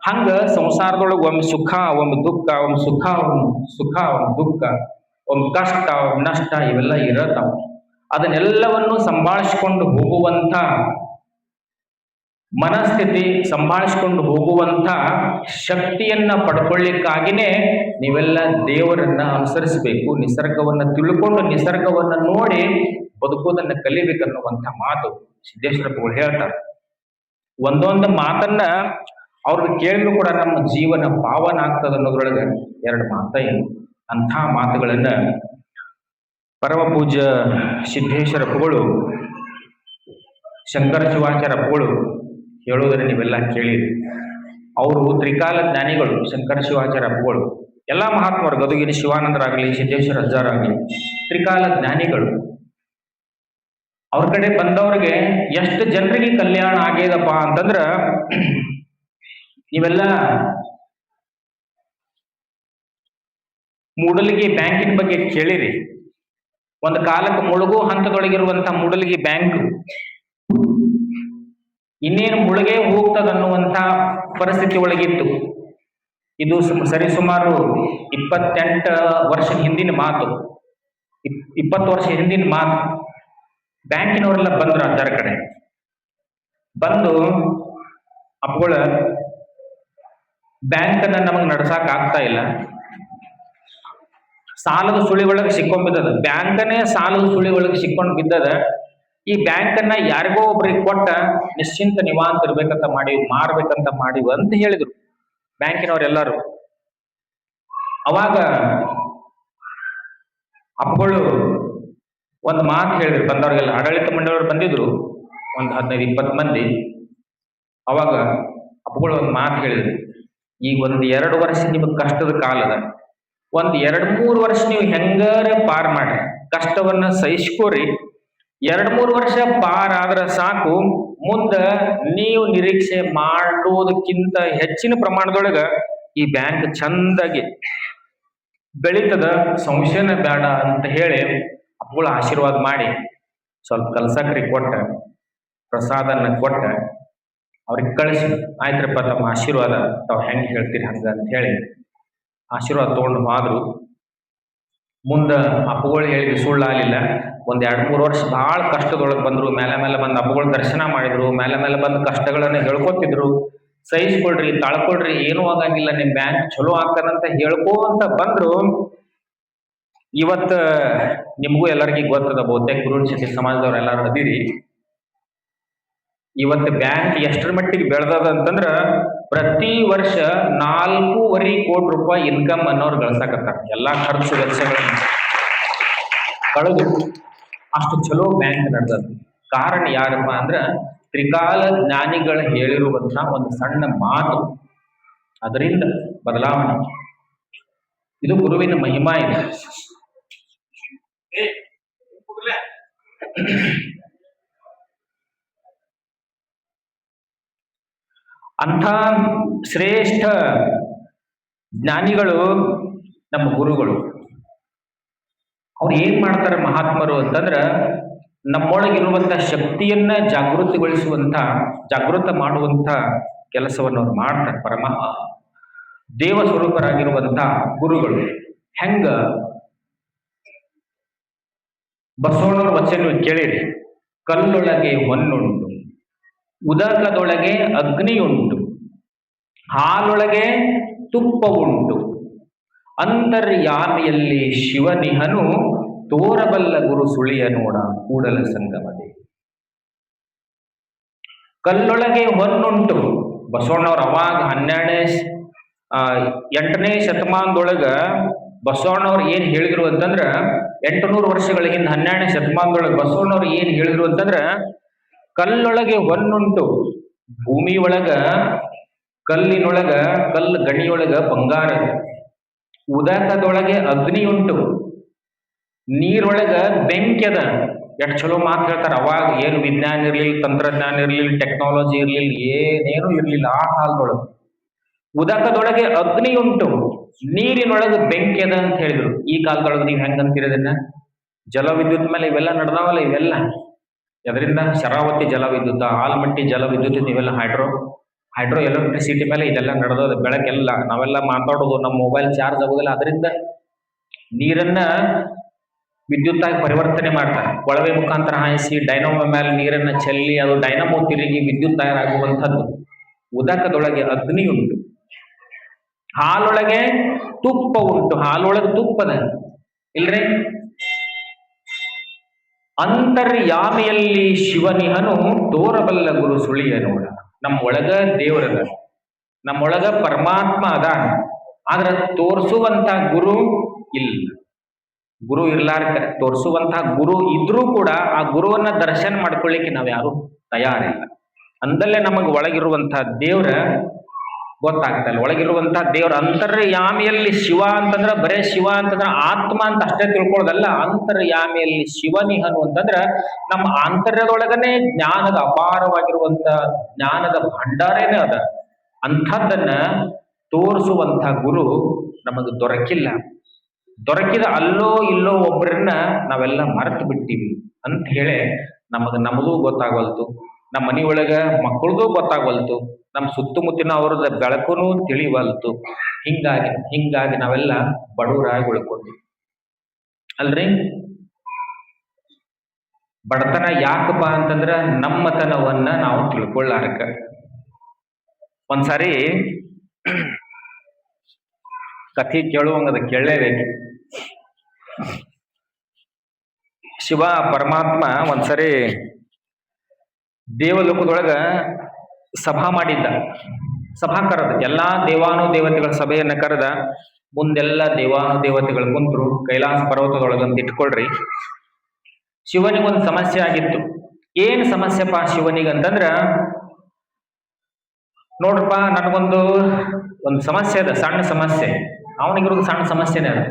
ಹಂಗ ಸಂಸಾರದೊಳಗೆ ಒಮ್ಮೆ ಸುಖ, ಒಮ್ಮೆ ದುಃಖ, ಒಮ್ಮೆ ಸುಖ, ಒಮ್ಮೆ ಸುಖ, ಒಮ್ಮೆ ದುಃಖ, ಒಮ್ಮೆ ಕಷ್ಟ, ಒಮ್ಮೆ ನಷ್ಟ, ಇವೆಲ್ಲ ಇರತ್ತಾವ. ಅದನ್ನೆಲ್ಲವನ್ನು ಸಂಭಾಳಿಸ್ಕೊಂಡು ಹೋಗುವಂಥ ಮನಸ್ಥಿತಿ, ಸಂಭಾಳಿಸ್ಕೊಂಡು ಹೋಗುವಂಥ ಶಕ್ತಿಯನ್ನ ಪಡ್ಕೊಳ್ಳಿಕ್ಕಾಗಿನೇ ನೀವೆಲ್ಲ ದೇವರನ್ನ ಅನುಸರಿಸಬೇಕು. ನಿಸರ್ಗವನ್ನ ತಿಳ್ಕೊಂಡು, ನಿಸರ್ಗವನ್ನ ನೋಡಿ ಬದುಕೋದನ್ನ ಕಲಿಬೇಕನ್ನುವಂಥ ಮಾತು ಸಿದ್ದೇಶ್ವರಪ್ಪಗಳು ಹೇಳ್ತಾರೆ. ಒಂದೊಂದು ಮಾತನ್ನ ಅವ್ರಿಗೆ ಕೇಳಿದ್ರು ಕೂಡ ನಮ್ಮ ಜೀವನ ಪಾವನ ಆಗ್ತದೆ ಅನ್ನೋದ್ರೊಳಗೆ ಎರಡು ಮಾತ ಏನು. ಅಂಥ ಮಾತುಗಳನ್ನ ಪರಮ ಪೂಜ್ಯ ಸಿದ್ದೇಶ್ವರಪ್ಪಗಳು, ಶಂಕರ ಶಿವಾಚಾರ್ಯಪ್ಪಗಳು ಹೇಳೋದನ್ನ ನೀವೆಲ್ಲ ಕೇಳಿರಿ. ಅವರು ತ್ರಿಕಾಲ ಜ್ಞಾನಿಗಳು, ಶಂಕರ ಶಿವಾಚಾರ್ಯ ಅಪ್ಪಗಳು, ಎಲ್ಲಾ ಮಹಾತ್ಮರು, ಗದುಗಿನ ಶಿವಾನಂದರಾಗಲಿ, ಸಿದ್ದೇಶ್ವರ ಅಜ್ಜಾರಾಗಲಿ, ತ್ರಿಕಾಲ ಜ್ಞಾನಿಗಳು. ಅವ್ರ ಕಡೆ ಬಂದವ್ರಿಗೆ ಎಷ್ಟು ಜನರಿಗೆ ಕಲ್ಯಾಣ ಆಗ್ಯದಪ್ಪ ಅಂತಂದ್ರ, ನೀವೆಲ್ಲ ಮೂಡಲಗಿ ಬ್ಯಾಂಕಿನ ಬಗ್ಗೆ ಕೇಳಿರಿ. ಒಂದು ಕಾಲಕ್ಕೆ ಮುಳುಗು ಹಂತದೊಳಗಿರುವಂತ ಮೂಡಲಗಿ ಬ್ಯಾಂಕ್ ಇನ್ನೇನು ಮುಳುಗೇ ಹೋಗ್ತದನ್ನುವಂತ ಪರಿಸ್ಥಿತಿ ಒಳಗಿತ್ತು. ಇದು ಸರಿಸುಮಾರು 28 ವರ್ಷದ ಹಿಂದಿನ ಮಾತು, 20 ವರ್ಷ ಹಿಂದಿನ ಮಾತು. ಬ್ಯಾಂಕಿನವರೆಲ್ಲ ಬಂದ್ರು ಅದರ ಕಡೆ ಬಂದು, ಅಪ್ಪಗಳ ಬ್ಯಾಂಕನ್ನ ನಮಗೆ ನಡ್ಸಾಕ್ ಆಗ್ತಾ ಇಲ್ಲ, ಸಾಲದ ಸುಳಿ ಒಳಗೆ ಸಿಕ್ಕೊಂಡ್ ಬಿದ್ದದ, ಬ್ಯಾಂಕನೇ ಸಾಲದ ಸುಳಿ ಒಳಗೆ ಸಿಕ್ಕೊಂಡು ಬಿದ್ದದ. ಈ ಬ್ಯಾಂಕನ್ನ ಯಾರಿಗೋ ಒಬ್ರಿಗೆ ಕೊಟ್ಟ ನಿಶ್ಚಿಂತ ನಿವಾಂತ ಇರ್ಬೇಕಂತ ಮಾಡಿವಿ, ಮಾರ್ಬೇಕಂತ ಮಾಡಿವಿ ಅಂತ ಹೇಳಿದ್ರು ಬ್ಯಾಂಕಿನವರೆಲ್ಲರೂ. ಅವಾಗ ಅಪ್ಪಗಳು ಒಂದು ಮಾತು ಹೇಳಿದ್ರು ಬಂದವ್ರಿಗೆಲ್ಲ. ಆಡಳಿತ ಮಂಡಳಿಯವರು ಬಂದಿದ್ರು, ಒಂದು 15-20 ಮಂದಿ. ಅವಾಗ ಅಪ್ಪಗಳು ಒಂದು ಮಾತು ಹೇಳಿದ್ರು, ಈಗ 1-2 ವರ್ಷ ನಿಮಗೆ ಕಷ್ಟದ ಕಾಲದ, 1-3 ವರ್ಷ ನೀವು ಹೆಂಗಾರ ಪಾರ್ ಮಾಡ್ರಿ, ಕಷ್ಟವನ್ನ ಸಹಿಸ್ಕೋರಿ. 2-3 ವರ್ಷ ಪಾರ್ ಆದ್ರೆ ಸಾಕು, ಮುಂದ ನೀವು ನಿರೀಕ್ಷೆ ಮಾಡೋದಕ್ಕಿಂತ ಹೆಚ್ಚಿನ ಪ್ರಮಾಣದೊಳಗ ಈ ಬ್ಯಾಂಕ್ ಚಂದಾಗಿ ಬೆಳೀತದ, ಸಂಶಯನ ಬೇಡ ಅಂತ ಹೇಳಿ ಅಪ್ಪಗಳು ಆಶೀರ್ವಾದ ಮಾಡಿ ಸ್ವಲ್ಪ ಕಲ್ಸಕ್ರಿ ಕೊಟ್ಟ, ಪ್ರಸಾದನ್ನ ಕೊಟ್ಟ ಅವ್ರಿಗೆ ಕಳಿಸಿ, ಆಯ್ತ್ರಪ್ಪ ತಮ್ಮ ಆಶೀರ್ವಾದ ತಾವ್ ಹೆಂಗ್ ಹೇಳ್ತೀರಿ ಹಂಗ ಅಂತ ಹೇಳಿ ಆಶೀರ್ವಾದ ತಗೊಂಡು ಹೋದ್ರು. ಮುಂದ ಅಪ್ಪಗಳು ಹೇಳಿದ್ರು ಸುಳ್ಳಾಗಲಿಲ್ಲ. 1-2-3 ವರ್ಷ ಬಹಳ ಕಷ್ಟದೊಳಗೆ ಬಂದ್ರು. ಮೇಲೆ ಮೇಲೆ ಬಂದು ಅಪ್ಪಗಳು ದರ್ಶನ ಮಾಡಿದ್ರು, ಮೇಲೆ ಮೇಲೆ ಬಂದು ಕಷ್ಟಗಳನ್ನ ಹೇಳ್ಕೊತಿದ್ರು. ಸಹಿಸ್ಕೊಳ್ರಿ, ತಾಳ್ಕೊಳ್ರಿ, ಏನೂ ಆಗಂಗಿಲ್ಲ, ನಿಮ್ ಬ್ಯಾಂಕ್ ಚಲೋ ಆಗ್ತದಂತ ಹೇಳ್ಕೋ ಅಂತ ಬಂದ್ರು. ಇವತ್ತ ನಿಮಗೂ ಎಲ್ಲರಿಗೂ ಗೊತ್ತದ, ಬಹುತೇಕ ಗುರುಶಕ್ತಿ ಸಮಾಜದವ್ರು ಎಲ್ಲಾರು ಅದಿರಿ. ಇವತ್ತು ಬ್ಯಾಂಕ್ ಎಷ್ಟರ ಮಟ್ಟಿಗೆ ಬೆಳೆದದ ಅಂತಂದ್ರ, ಪ್ರತಿ ವರ್ಷ 4.5 ಕೋಟಿ ರೂಪಾಯಿ ಇನ್ಕಮ್ ಅನ್ನೋರು ಗಳಿಸಾಕತ್ತಾರ, ಎಲ್ಲಾ ಖರ್ಚು ವೆಚ್ಚಗಳನ್ನು ಕಳೆದು. ಅಷ್ಟು ಚಲೋ ಬ್ಯಾಂಕ್ ನಡೆದದ. ಕಾರಣ ಯಾರಪ್ಪ ಅಂದ್ರ, ತ್ರಿಕಾಲ ಜ್ಞಾನಿಗಳು ಹೇಳಿರುವಂತಹ ಒಂದು ಸಣ್ಣ ಮಾತು, ಅದರಿಂದ ಬದಲಾವಣೆ. ಇದು ಗುರುವಿನ ಮಹಿಮಾ ಇದೆ. ಅಂಥ ಶ್ರೇಷ್ಠ ಜ್ಞಾನಿಗಳು ನಮ್ಮ ಗುರುಗಳು. ಅವ್ರು ಏನ್ ಮಾಡ್ತಾರೆ ಮಹಾತ್ಮರು ಅಂತಂದ್ರ, ನಮ್ಮೊಳಗಿರುವಂತ ಶಕ್ತಿಯನ್ನ ಜಾಗೃತ ಮಾಡುವಂತ ಕೆಲಸವನ್ನು ಅವ್ರು ಮಾಡ್ತಾರೆ. ಪರಮಾತ್ಮ ದೇವ ಸ್ವರೂಪರಾಗಿರುವಂತ ಗುರುಗಳು. ಹೆಂಗ ಬಸವಣ್ಣವ್ರ ವಚನ ಕೇಳಿರಿ, ಕಲ್ಲೊಳಗೆ ಹೊನ್ನುಂಟು, ಉದಕದೊಳಗೆ ಅಗ್ನಿಯುಂಟು, ಹಾಲೊಳಗೆ ತುಪ್ಪ ಉಂಟು, ಅಂತರ್ಯಾಮಿಯಲ್ಲಿ ಶಿವನಿಹನು, ತೋರಬಲ್ಲ ಗುರು ಸುಳಿಯ ನೋಡ ಕೂಡಲ ಸಂಗಮದೆ. ಕಲ್ಲೊಳಗೆ ಹೊನ್ನುಂಟು. ಬಸವಣ್ಣವ್ರು ಅವಾಗ 8ನೇ ಶತಮಾನದೊಳಗ ಬಸವಣ್ಣವ್ರು ಏನ್ ಹೇಳಿದ್ರು ಅಂತಂದ್ರ, 800 ವರ್ಷಗಳ ಹಿಂದೆ 12ನೇ ಶತಮಾನದೊಳಗೆ ಬಸವಣ್ಣವ್ರು ಏನ್ ಹೇಳಿದ್ರು ಅಂತಂದ್ರ, ಕಲ್ಲೊಳಗೆ ಹೊನ್ನುಂಟು, ಭೂಮಿ ಒಳಗ ಕಲ್ಲಿನೊಳಗ ಕಲ್ಲು ಗಣಿಯೊಳಗ ಬಂಗಾರ, ಉದಕದೊಳಗೆ ಅಗ್ನಿ ಉಂಟು, ನೀರೊಳಗ ಬೆಂಕಿ ಅದ. ಎಷ್ಟು ಚಲೋ ಮಾತು ಹೇಳ್ತಾರ. ಅವಾಗ ಏನು ವಿಜ್ಞಾನ ಇರ್ಲಿಲ್ಲ, ತಂತ್ರಜ್ಞಾನ ಇರ್ಲಿಲ್ಲ, ಟೆಕ್ನಾಲಜಿ ಇರ್ಲಿಲ್ಲ, ಏನೇನು ಇರ್ಲಿಲ್ಲ ಆ ಕಾಲದೊಳಗೆ. ಉದಕದೊಳಗೆ ಅಗ್ನಿ ಉಂಟು, ನೀರಿನೊಳಗೆ ಬೆಂಕಿ ಅದ ಅಂತ ಹೇಳಿದ್ರು. ಈ ಕಾಲದೊಳಗೆ ನೀವು ಹೆಂಗಂತೀರದನ್ನ? ಜಲವಿದ್ಯುತ್ ಮೇಲೆ ಇವೆಲ್ಲ ನಡೆದಾವಲ್ಲ, ಇವೆಲ್ಲ ಅದರಿಂದ ಶರಾವತಿ ಜಲವಿದ್ಯುತ್, ಆಲ್ಮಟ್ಟಿ ಜಲವಿದ್ಯುತ್, ನೀವೆಲ್ಲ ಹೈಡ್ರೋ ಎಲೆಕ್ಟ್ರಿಸಿಟಿ ಮೇಲೆ ಇದೆಲ್ಲ ನಡೆದೋದು. ಬೆಳಕೆಲ್ಲ ನಾವೆಲ್ಲ ಮಾತಾಡೋದು, ನಮ್ಮ ಮೊಬೈಲ್ ಚಾರ್ಜ್ ಆಗೋದಿಲ್ಲ, ಅದರಿಂದ ನೀರನ್ನ ವಿದ್ಯುತ್ ಆಗಿ ಪರಿವರ್ತನೆ ಮಾಡ್ತಾರೆ. ಕೊಳವೆ ಮುಖಾಂತರ ಹಾಯಿಸಿ ಡೈನಮೋ ಮೇಲೆ ನೀರನ್ನ ಚೆಲ್ಲಿ ಅದು ಡೈನಮೋ ತಿರುಗಿ ವಿದ್ಯುತ್ ತಯಾರಾಗುವಂಥದ್ದು. ಉದಕದೊಳಗೆ ಅಗ್ನಿ ಉಂಟು, ಹಾಲೊಳಗೆ ತುಪ್ಪ ಉಂಟು. ಹಾಲೊಳಗೆ ತುಪ್ಪದ ಇಲ್ರಿ. ಅಂತರ್ಯಾಮಿಯಲ್ಲಿ ಶಿವನಿಹನು, ತೋರಬಲ್ಲ ಗುರು ಸುಳಿಯ ನೋಡ. ನಮ್ಮೊಳಗ ದೇವರದ, ನಮ್ಮೊಳಗ ಪರಮಾತ್ಮ ಅದ, ಆದ್ರೆ ತೋರಿಸುವಂತ ಗುರು ಇಲ್ಲ. ಗುರು ಇರ್ಲಾರ್ಕ ತೋರಿಸುವಂತಹ ಗುರು ಇದ್ರೂ ಕೂಡ ಆ ಗುರುವನ್ನ ದರ್ಶನ ಮಾಡ್ಕೊಳ್ಳಿಕ್ಕೆ ನಾವ್ ಯಾರು ತಯಾರಿಲ್ಲ. ಅಂದಲ್ಲೇ ನಮಗ್ ಒಳಗಿರುವಂತಹ ದೇವ್ರ ಗೊತ್ತಾಗ್ತಲ್ಲ. ಒಳಗಿರುವಂತ ದೇವರ ಅಂತರ್ಯಾಮಿಯಲ್ಲಿ ಶಿವ ಅಂತಂದ್ರ ಬರೇ ಶಿವ ಅಂತಂದ್ರ ಆತ್ಮ ಅಂತ ಅಷ್ಟೇ ತಿಳ್ಕೊಳ್ಳೋದಲ್ಲ. ಅಂತರ್ಯಾಮಿಯಲ್ಲಿ ಶಿವನಿಹನು ಅಂತಂದ್ರ ನಮ್ಮ ಆಂತರ್ಯದೊಳಗನೆ ಜ್ಞಾನದ ಅಪಾರವಾಗಿರುವಂತ ಜ್ಞಾನದ ಭಂಡಾರೇನೆ ಅದ. ಅಂಥದ್ದನ್ನ ತೋರಿಸುವಂತ ಗುರು ನಮಗೆ ದೊರಕಿಲ್ಲ. ದೊರಕಿದ ಅಲ್ಲೋ ಇಲ್ಲೋ ಒಬ್ಬರನ್ನ ನಾವೆಲ್ಲ ಮರೆತು ಬಿಟ್ಟಿವಿ ಅಂತ ಹೇಳಿ ನಮಗೂ ಗೊತ್ತಾಗವಲ್ತು, ನಮ್ಮ ಮನೆಯೊಳಗ ಮಕ್ಕಳದು ಗೊತ್ತಾಗವಲ್ತು, ನಮ್ಮ ಸುತ್ತಮುತ್ತಿನ ಅವ್ರದ ಬೆಳಕುನು ತಿಳಿವಲ್ತು. ಹಿಂಗಾಗಿ ನಾವೆಲ್ಲ ಬಡವರಾಗಿ ಉಳ್ಕೊಂಡ್ವಿ ಅಲ್ರಿ. ಬಡತನ ಯಾಕಪ್ಪ ಅಂತಂದ್ರ ನಮ್ಮತನವನ್ನ ನಾವು ತಿಳ್ಕೊಳ್ಳಾರಕ. ಒಂದ್ಸಾರಿ ಕಥೆ ಕೇಳುವಂಗದ ಕೇಳಲೇಬೇಕು. ಶಿವ ಪರಮಾತ್ಮ ಒಂದ್ಸರಿ ದೇವಲೋಕದೊಳಗ ಸಭಾ ಮಾಡಿದ್ದ. ಸಭಾ ಕರೆದ ಎಲ್ಲಾ ದೇವಾನುದೇವತೆಗಳ ಸಭೆಯನ್ನ ಕರೆದ. ಮುಂದೆಲ್ಲ ದೇವಾನುದೇವತೆಗಳು ಕುಂತ್ರು ಕೈಲಾಸ ಪರ್ವತದೊಳಗಂತ ಇಟ್ಕೊಳ್ರಿ. ಶಿವನಿಗೊಂದು ಸಮಸ್ಯೆ ಆಗಿತ್ತು. ಏನ್ ಸಮಸ್ಯೆಪ್ಪ ಶಿವನಿಗಂತಂದ್ರ, ನೋಡ್ರಪ್ಪ ನನಗೊಂದು ಸಮಸ್ಯೆ ಅದ, ಸಣ್ಣ ಸಮಸ್ಯೆ. ಅವನಿಗಿರೋದು ಸಣ್ಣ ಸಮಸ್ಯೆನೇ ಅದ.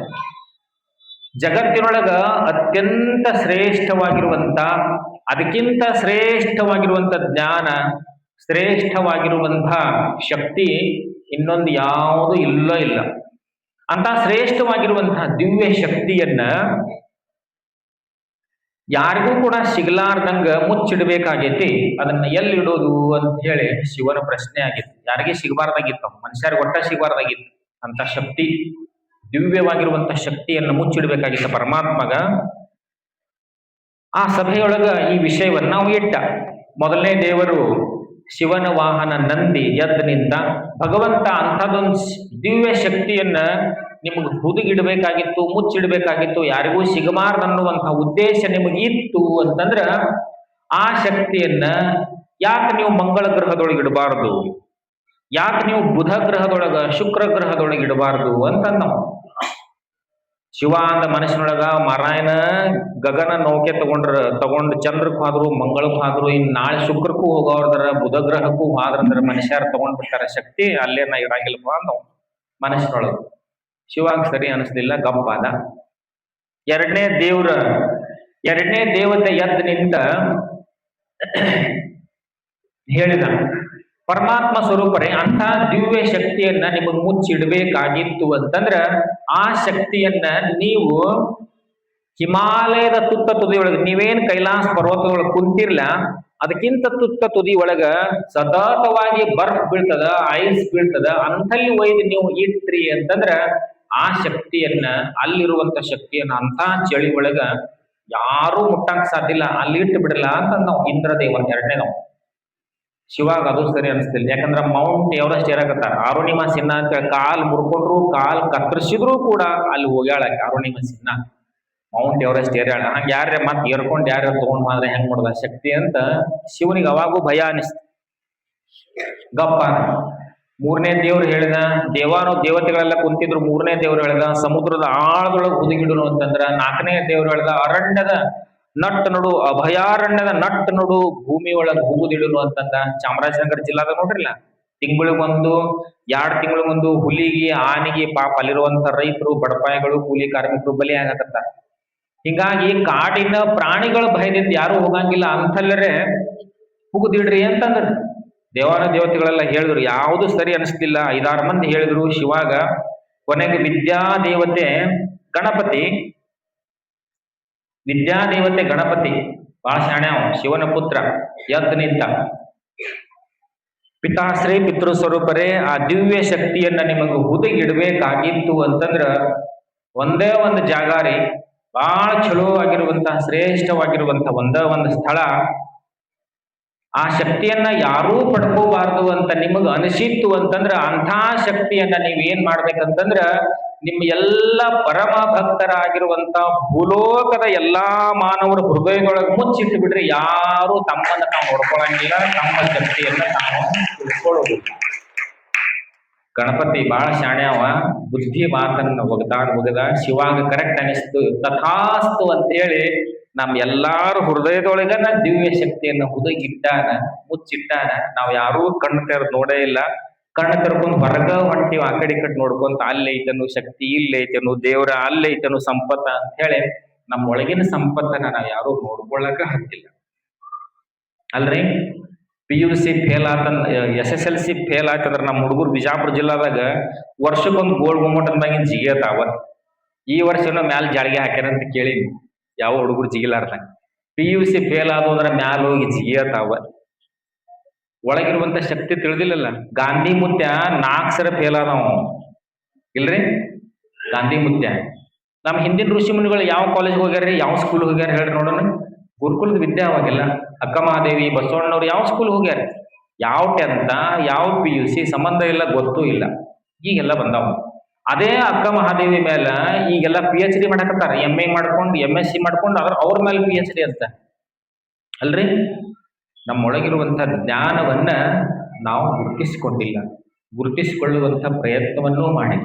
ಜಗತ್ತಿನೊಳಗ ಅತ್ಯಂತ ಶ್ರೇಷ್ಠವಾಗಿರುವಂತ, ಅದಕ್ಕಿಂತ ಶ್ರೇಷ್ಠವಾಗಿರುವಂತ ಜ್ಞಾನ, ಶ್ರೇಷ್ಠವಾಗಿರುವಂತ ಶಕ್ತಿ ಇನ್ನೊಂದು ಯಾವುದು ಇಲ್ಲ. ಅಂತ ಶ್ರೇಷ್ಠವಾಗಿರುವಂತಹ ದಿವ್ಯ ಶಕ್ತಿಯನ್ನ ಯಾರಿಗೂ ಕೂಡ ಸಿಗಲಾರ್ದಂಗ ಮುಚ್ಚಿಡ್ಬೇಕಾಗೈತಿ. ಅದನ್ನ ಎಲ್ಲಿಡೋದು ಅಂತ ಹೇಳಿ ಶಿವನ ಪ್ರಶ್ನೆ ಆಗಿತ್ತು. ಯಾರಿಗೆ ಸಿಗಬಾರ್ದಾಗಿತ್ತು, ಮನುಷ್ಯರಿಗೆ ಒಟ್ಟ ಸಿಗಬಾರ್ದಾಗಿತ್ತು. ಅಂತ ಶಕ್ತಿ, ದಿವ್ಯವಾಗಿರುವಂತ ಶಕ್ತಿಯನ್ನು ಮುಚ್ಚಿಡ್ಬೇಕಾಗಿತ್ತು ಪರಮಾತ್ಮಗ. ಆ ಸಭೆಯೊಳಗ ಈ ವಿಷಯವನ್ನ ನಾವು ಇಟ್ಟ. ಮೊದಲನೇ ದೇವರು ಶಿವನ ವಾಹನ ನಂದಿ ಎದ್ದು ನಿಂತ. ಭಗವಂತ ಅಂಥದ್ದೊಂದು ದಿವ್ಯ ಶಕ್ತಿಯನ್ನ ನಿಮಗೆ ಹುದುಗಿಡ್ಬೇಕಾಗಿತ್ತು, ಮುಚ್ಚಿಡ್ಬೇಕಾಗಿತ್ತು, ಯಾರಿಗೂ ಸಿಗಬಾರ್ದನ್ನುವಂಥ ಉದ್ದೇಶ ನಿಮಗಿತ್ತು ಅಂತಂದ್ರ ಆ ಶಕ್ತಿಯನ್ನ ಯಾಕೆ ನೀವು ಮಂಗಳ ಗ್ರಹದೊಳಗೆ ಇಡಬಾರ್ದು, ಯಾಕೆ ನೀವು ಬುಧ ಗ್ರಹದೊಳಗ ಶುಕ್ರ ಗ್ರಹದೊಳಗೆ ಇಡಬಾರ್ದು ಅಂತಂದ. ಶಿವ ಅಂದ ಮನಸ್ಸಿನೊಳಗ ಮಾರಾಯಣ ಗಗನ ನೌಕೆ ತಗೊಂಡು ಚಂದ್ರಕ್ಕೂ ಆದ್ರು ಮಂಗಳಕ್ಕೂ ಆದ್ರು ಇನ್ ನಾಳೆ ಶುಕ್ರಕ್ಕೂ ಹೋಗೋರ್ದಾರ, ಬುಧ ಗ್ರಹಕ್ಕೂ ಹೋದ್ರಂದ್ರ ಮನುಷ್ಯರು ತಗೊಂಡ್ಬಿಡ್ತಾರ ಶಕ್ತಿ, ಅಲ್ಲೇನ ಇರಂಗಿಲ್ಲಪ್ಪ ಅಂದ ಮನಸ್ಸಿನೊಳಗ. ಶಿವಾಗ ಸರಿ ಅನಿಸ್ಲಿಲ್ಲ, ಗಪ್ಪಾದ. ಎರಡನೇ ದೇವತೆ ಎದ್ದು ನಿಂತ ಹೇಳಿದ, ಪರಮಾತ್ಮ ಸ್ವರೂಪರೇ, ಅಂತ ದಿವ್ಯ ಶಕ್ತಿಯನ್ನ ನಿಮಗೆ ಮುಚ್ಚಿಡ್ಬೇಕಾಗಿತ್ತು ಅಂತಂದ್ರ ಆ ಶಕ್ತಿಯನ್ನ ನೀವು ಹಿಮಾಲಯದ ತುತ್ತ ತುದಿಯೊಳಗೆ, ನೀವೇನ್ ಕೈಲಾಸ ಪರ್ವತದೊಳಗೆ ಕುಂತಿರ್ಲ ಅದಕ್ಕಿಂತ ತುತ್ತ ತುದಿ ಒಳಗ ಸತತವಾಗಿ ಬರ್ಫ್ ಬೀಳ್ತದ, ಐಸ್ ಬೀಳ್ತದ, ಅಂತಲ್ಲಿ ಒಯ್ದು ನೀವು ಇಟ್ರಿ ಅಂತಂದ್ರ ಆ ಶಕ್ತಿಯನ್ನ, ಅಲ್ಲಿರುವಂತ ಶಕ್ತಿಯನ್ನ ಅಂತ ಚಳಿ ಒಳಗ ಯಾರೂ ಮುಟ್ಟಕ್ ಸಾಧ್ಯ ಇಲ್ಲ, ಅಲ್ಲಿ ಇಟ್ಟು ಬಿಡಲ್ಲ ಅಂತ ನಾವು ಇಂದ್ರದೇವ. ಎರಡನೇ ನಾವು ಶಿವಾಗ ಅದು ಸರಿ ಅನಿಸ್ತಿಲ್ಲ. ಯಾಕಂದ್ರ ಮೌಂಟ್ ಎವರೆಸ್ಟ್ ಏರಾಕತ್ತಾರ, ಅರುಣಿಮಾ ಸಿನ್ಹಾ ಅಂತ ಕಾಲ್ ಮುರ್ಕೊಂಡ್ರು, ಕಾಲ್ ಕತ್ತರಿಸಿದ್ರು ಕೂಡ ಅಲ್ಲಿ ಹೋಗ್ಯಾಳ ಅರುಣಿಮಾ ಸಿನ್ಹಾ, ಮೌಂಟ್ ಎವರೆಸ್ಟ್ ಏರ್ಯಾಳ. ಹಂಗ ಯಾರೇ ಮತ್ ಏರ್ಕೊಂಡ್ ಯಾರ ತಗೊಂಡ್ ಹೋದ್ರೆ ಹೆಂಗ್ ಮಾಡೋದ ಶಕ್ತಿ ಅಂತ ಶಿವನಿಗೆ ಅವಾಗೂ ಭಯ ಅನಿಸ್ತು. ಗಪ್ಪ. ಮೂರನೇ ದೇವ್ರು ಹೇಳಿದ, ದೇವತೆಗಳೆಲ್ಲ ಕುಂತಿದ್ರು. ಮೂರನೇ ದೇವ್ರು ಹೇಳಿದ ಸಮುದ್ರದ ಆಳದೊಳಗೆ ಹುದುಗಿಡುನು ಅಂತಂದ್ರ. ನಾಲ್ಕನೇ ದೇವ್ರು ಹೇಳಿದ ಅರಣ್ಯದ ನಟ್ ನಡು, ಅಭಯಾರಣ್ಯದ ನಟ್ ನಡು ಭೂಮಿ ಒಳಗೆ ಹುಗುದಿಡುನು ಅಂತಂದ. ಚಾಮರಾಜನಗರ ಜಿಲ್ಲಾದ ನೋಡ್ರಿಲ್ಲ, ತಿಂಗಳಿಗೊಂದು 2 ತಿಂಗಳಿಗೊಂದು ಹುಲಿಗೆ, ಆನೆಗೆ ಪಾಪ ಅಲ್ಲಿರುವಂತ ರೈತರು, ಬಡಪಾಯಿಗಳು, ಕೂಲಿ ಕಾರ್ಮಿಕರು ಬಲಿ ಆಗಕತ್ತಾರ. ಹಿಂಗಾಗಿ ಕಾಡಿನ ಪ್ರಾಣಿಗಳ ಭಯದಿಂದ ಯಾರು ಹೋಗಂಗಿಲ್ಲ, ಅಂತಲ್ಲರೆ ಹುಗುದಿಡ್ರಿ ಅಂತಂದ್ರ. ದೇವತೆಗಳೆಲ್ಲ ಹೇಳಿದ್ರು, ಯಾವುದು ಸರಿ ಅನಿಸ್ತಿಲ್ಲ. 5-6 ಮಂದಿ ಹೇಳಿದ್ರು ಶಿವಾಗ. ಕೊನೆಗೆ ವಿದ್ಯಾದೇವತೆ ಗಣಪತಿ ಬಹಳ ಶಾಣ್ಯಾವ, ಶಿವನ ಪುತ್ರ, ಎದ್ದು ನಿಂತ. ಪಿತಾಶ್ರೀ ಪಿತೃ ಸ್ವರೂಪರೇ, ಆ ದಿವ್ಯ ಶಕ್ತಿಯನ್ನ ನಿಮಗೆ ಹುದುಗಿಡ್ಬೇಕಾಗಿತ್ತು ಅಂತಂದ್ರ ಒಂದೇ ಒಂದು ಜಾಗ ರೀ, ಬಹಳ ಚಲೋ ಆಗಿರುವಂತಹ ಶ್ರೇಷ್ಠವಾಗಿರುವಂತಹ ಒಂದು ಸ್ಥಳ. ಆ ಶಕ್ತಿಯನ್ನ ಯಾರೂ ಪಡ್ಕೋಬಾರ್ದು ಅಂತ ನಿಮಗ ಅನಿಸಿತ್ತು ಅಂತಂದ್ರ ಅಂಥ ಶಕ್ತಿಯನ್ನ ನೀವೇನ್ ಮಾಡ್ಬೇಕಂತಂದ್ರ ನಿಮ್ಮ ಎಲ್ಲ ಪರಮ ಭಕ್ತರಾಗಿರುವಂತ ಭೂಲೋಕದ ಎಲ್ಲಾ ಮಾನವರ ಹೃದಯದೊಳಗೆ ಮುಚ್ಚಿಟ್ಟು ಬಿಡ್ರಿ. ಯಾರು ತಮ್ಮನ್ನ ತಾವು ನೋಡ್ಕೊಳಂಗಿಲ್ಲ, ತಮ್ಮ ಶಕ್ತಿಯನ್ನ ತಾವು ತಿಳ್ಕೊಳ್ಳೋದು. ಗಣಪತಿ ಬಹಳ ಶಾಣ್ಯಾವ, ಬುದ್ಧಿ ಮಾತನ್ನ ಒಗದ ಶಿವಾಗ ಕರೆಕ್ಟ್ ಅನಿಸ್ತು. ತಥಾಸ್ತು ಅಂತೇಳಿ ನಮ್ ಎಲ್ಲಾರ ಹೃದಯದೊಳಗನ ದಿವ್ಯ ಶಕ್ತಿಯನ್ನ ಹುದುಗಿಟ್ಟಾನ, ಮುಚ್ಚಿಟ್ಟಾನ. ನಾವು ಯಾರೂ ಕಣ್ಣು ತೆರೆದು ನೋಡೇ ಇಲ್ಲ. ಕಣ್ಣು ತೆರ್ಕೊಂಡ್ ಹೊರಗ ಹೊಂಟಿವ್ ಆ ಕಡೆ ಈ ಕಡೆ ನೋಡ್ಕೊಂತ ಅಲ್ಲಿ ಐತನು ಶಕ್ತಿ, ಇಲ್ಲಿ ಐತನು ದೇವ್ರ, ಅಲ್ಲಿ ಐತನು ಸಂಪತ್ತ ಅಂತ ಹೇಳಿ ನಮ್ಮ ಒಳಗಿನ ಸಂಪತ್ತನ್ನ ನಾವ್ ಯಾರು ನೋಡ್ಕೊಳ್ಳಕ ಹತ್ತಿಲ್ಲ. ಅಲ್ರಿ, PUC ಫೇಲ್ ಆತಂದ, SSLC ಫೇಲ್ ಆಯ್ತಂದ್ರ ನಮ್ಮ ಹುಡುಗರು ಬಿಜಾಪುರ ಜಿಲ್ಲಾದಾಗ ವರ್ಷಕ್ಕೊಂದು ಗೋಲ್ಡ್ ಗುಮ್ಮಟದ ಮ್ಯಾಗಿನ ಜಿಗಿಯತಾವ. ಈ ವರ್ಷ ಏನೋ ಮ್ಯಾಲ ಜಾಳಿಗೆ ಹಾಕ್ಯಾರ ಅಂತ ಕೇಳಿನಿ, ಯಾವ ಹುಡುಗರು ಜಿಗಿಲಾರ್ದಂಗ. PUC ಫೇಲ್ ಆದವು ಅಂದ್ರ ಮ್ಯಾಲ ಹೋಗಿ ಜಿಗಿಯತಾವ. ಒಳಗಿರುವಂತ ಶಕ್ತಿ ತಿಳಿದಿಲ್ಲಲ್ಲ. ಗಾಂಧಿ ಮುತ್ಯ 4 ಸಲ ಫೇಲ್ ಆದವ, ಇಲ್ರಿ ಗಾಂಧಿ ಮುತ್ಯ. ನಮ್ಮ ಹಿಂದಿನ ಋಷಿ ಮುನಿಗಳು ಯಾವ ಕಾಲೇಜ್ ಹೋಗ್ಯಾರ್ರಿ, ಯಾವ ಸ್ಕೂಲ್ ಹೋಗ್ಯಾರ ಹೇಳ್ರಿ ನೋಡೋಣ. ಗುರುಕುಲದ ವಿದ್ಯೆ ಅವಾಗೆಲ್ಲ. ಅಕ್ಕ ಮಹಾದೇವಿ, ಬಸವಣ್ಣವ್ರು ಯಾವ ಸ್ಕೂಲ್ ಹೋಗ್ಯಾರ, ಯಾವ 10th ಯಾವ PUC ಸಂಬಂಧ ಇಲ್ಲ, ಗೊತ್ತೂ ಇಲ್ಲ. ಈಗೆಲ್ಲ ಬಂದಾವ. ಅದೇ ಅಕ್ಕ ಮಹಾದೇವಿ ಮೇಲ ಈಗೆಲ್ಲ PhD ಮಾಡಕತ್ತಾರ, MA ಮಾಡ್ಕೊಂಡು MSc ಮಾಡ್ಕೊಂಡು ಅವ್ರ ಮೇಲೆ PhD ಅಂತ. ಅಲ್ರಿ, ನಮ್ಮೊಳಗಿರುವಂತ ಜ್ಞಾನವನ್ನ ನಾವು ಗುರುತಿಸಿಕೊಂಡಿಲ್ಲ, ಗುರುತಿಸಿಕೊಳ್ಳುವಂತ ಪ್ರಯತ್ನವನ್ನೂ ಮಾಡಿ.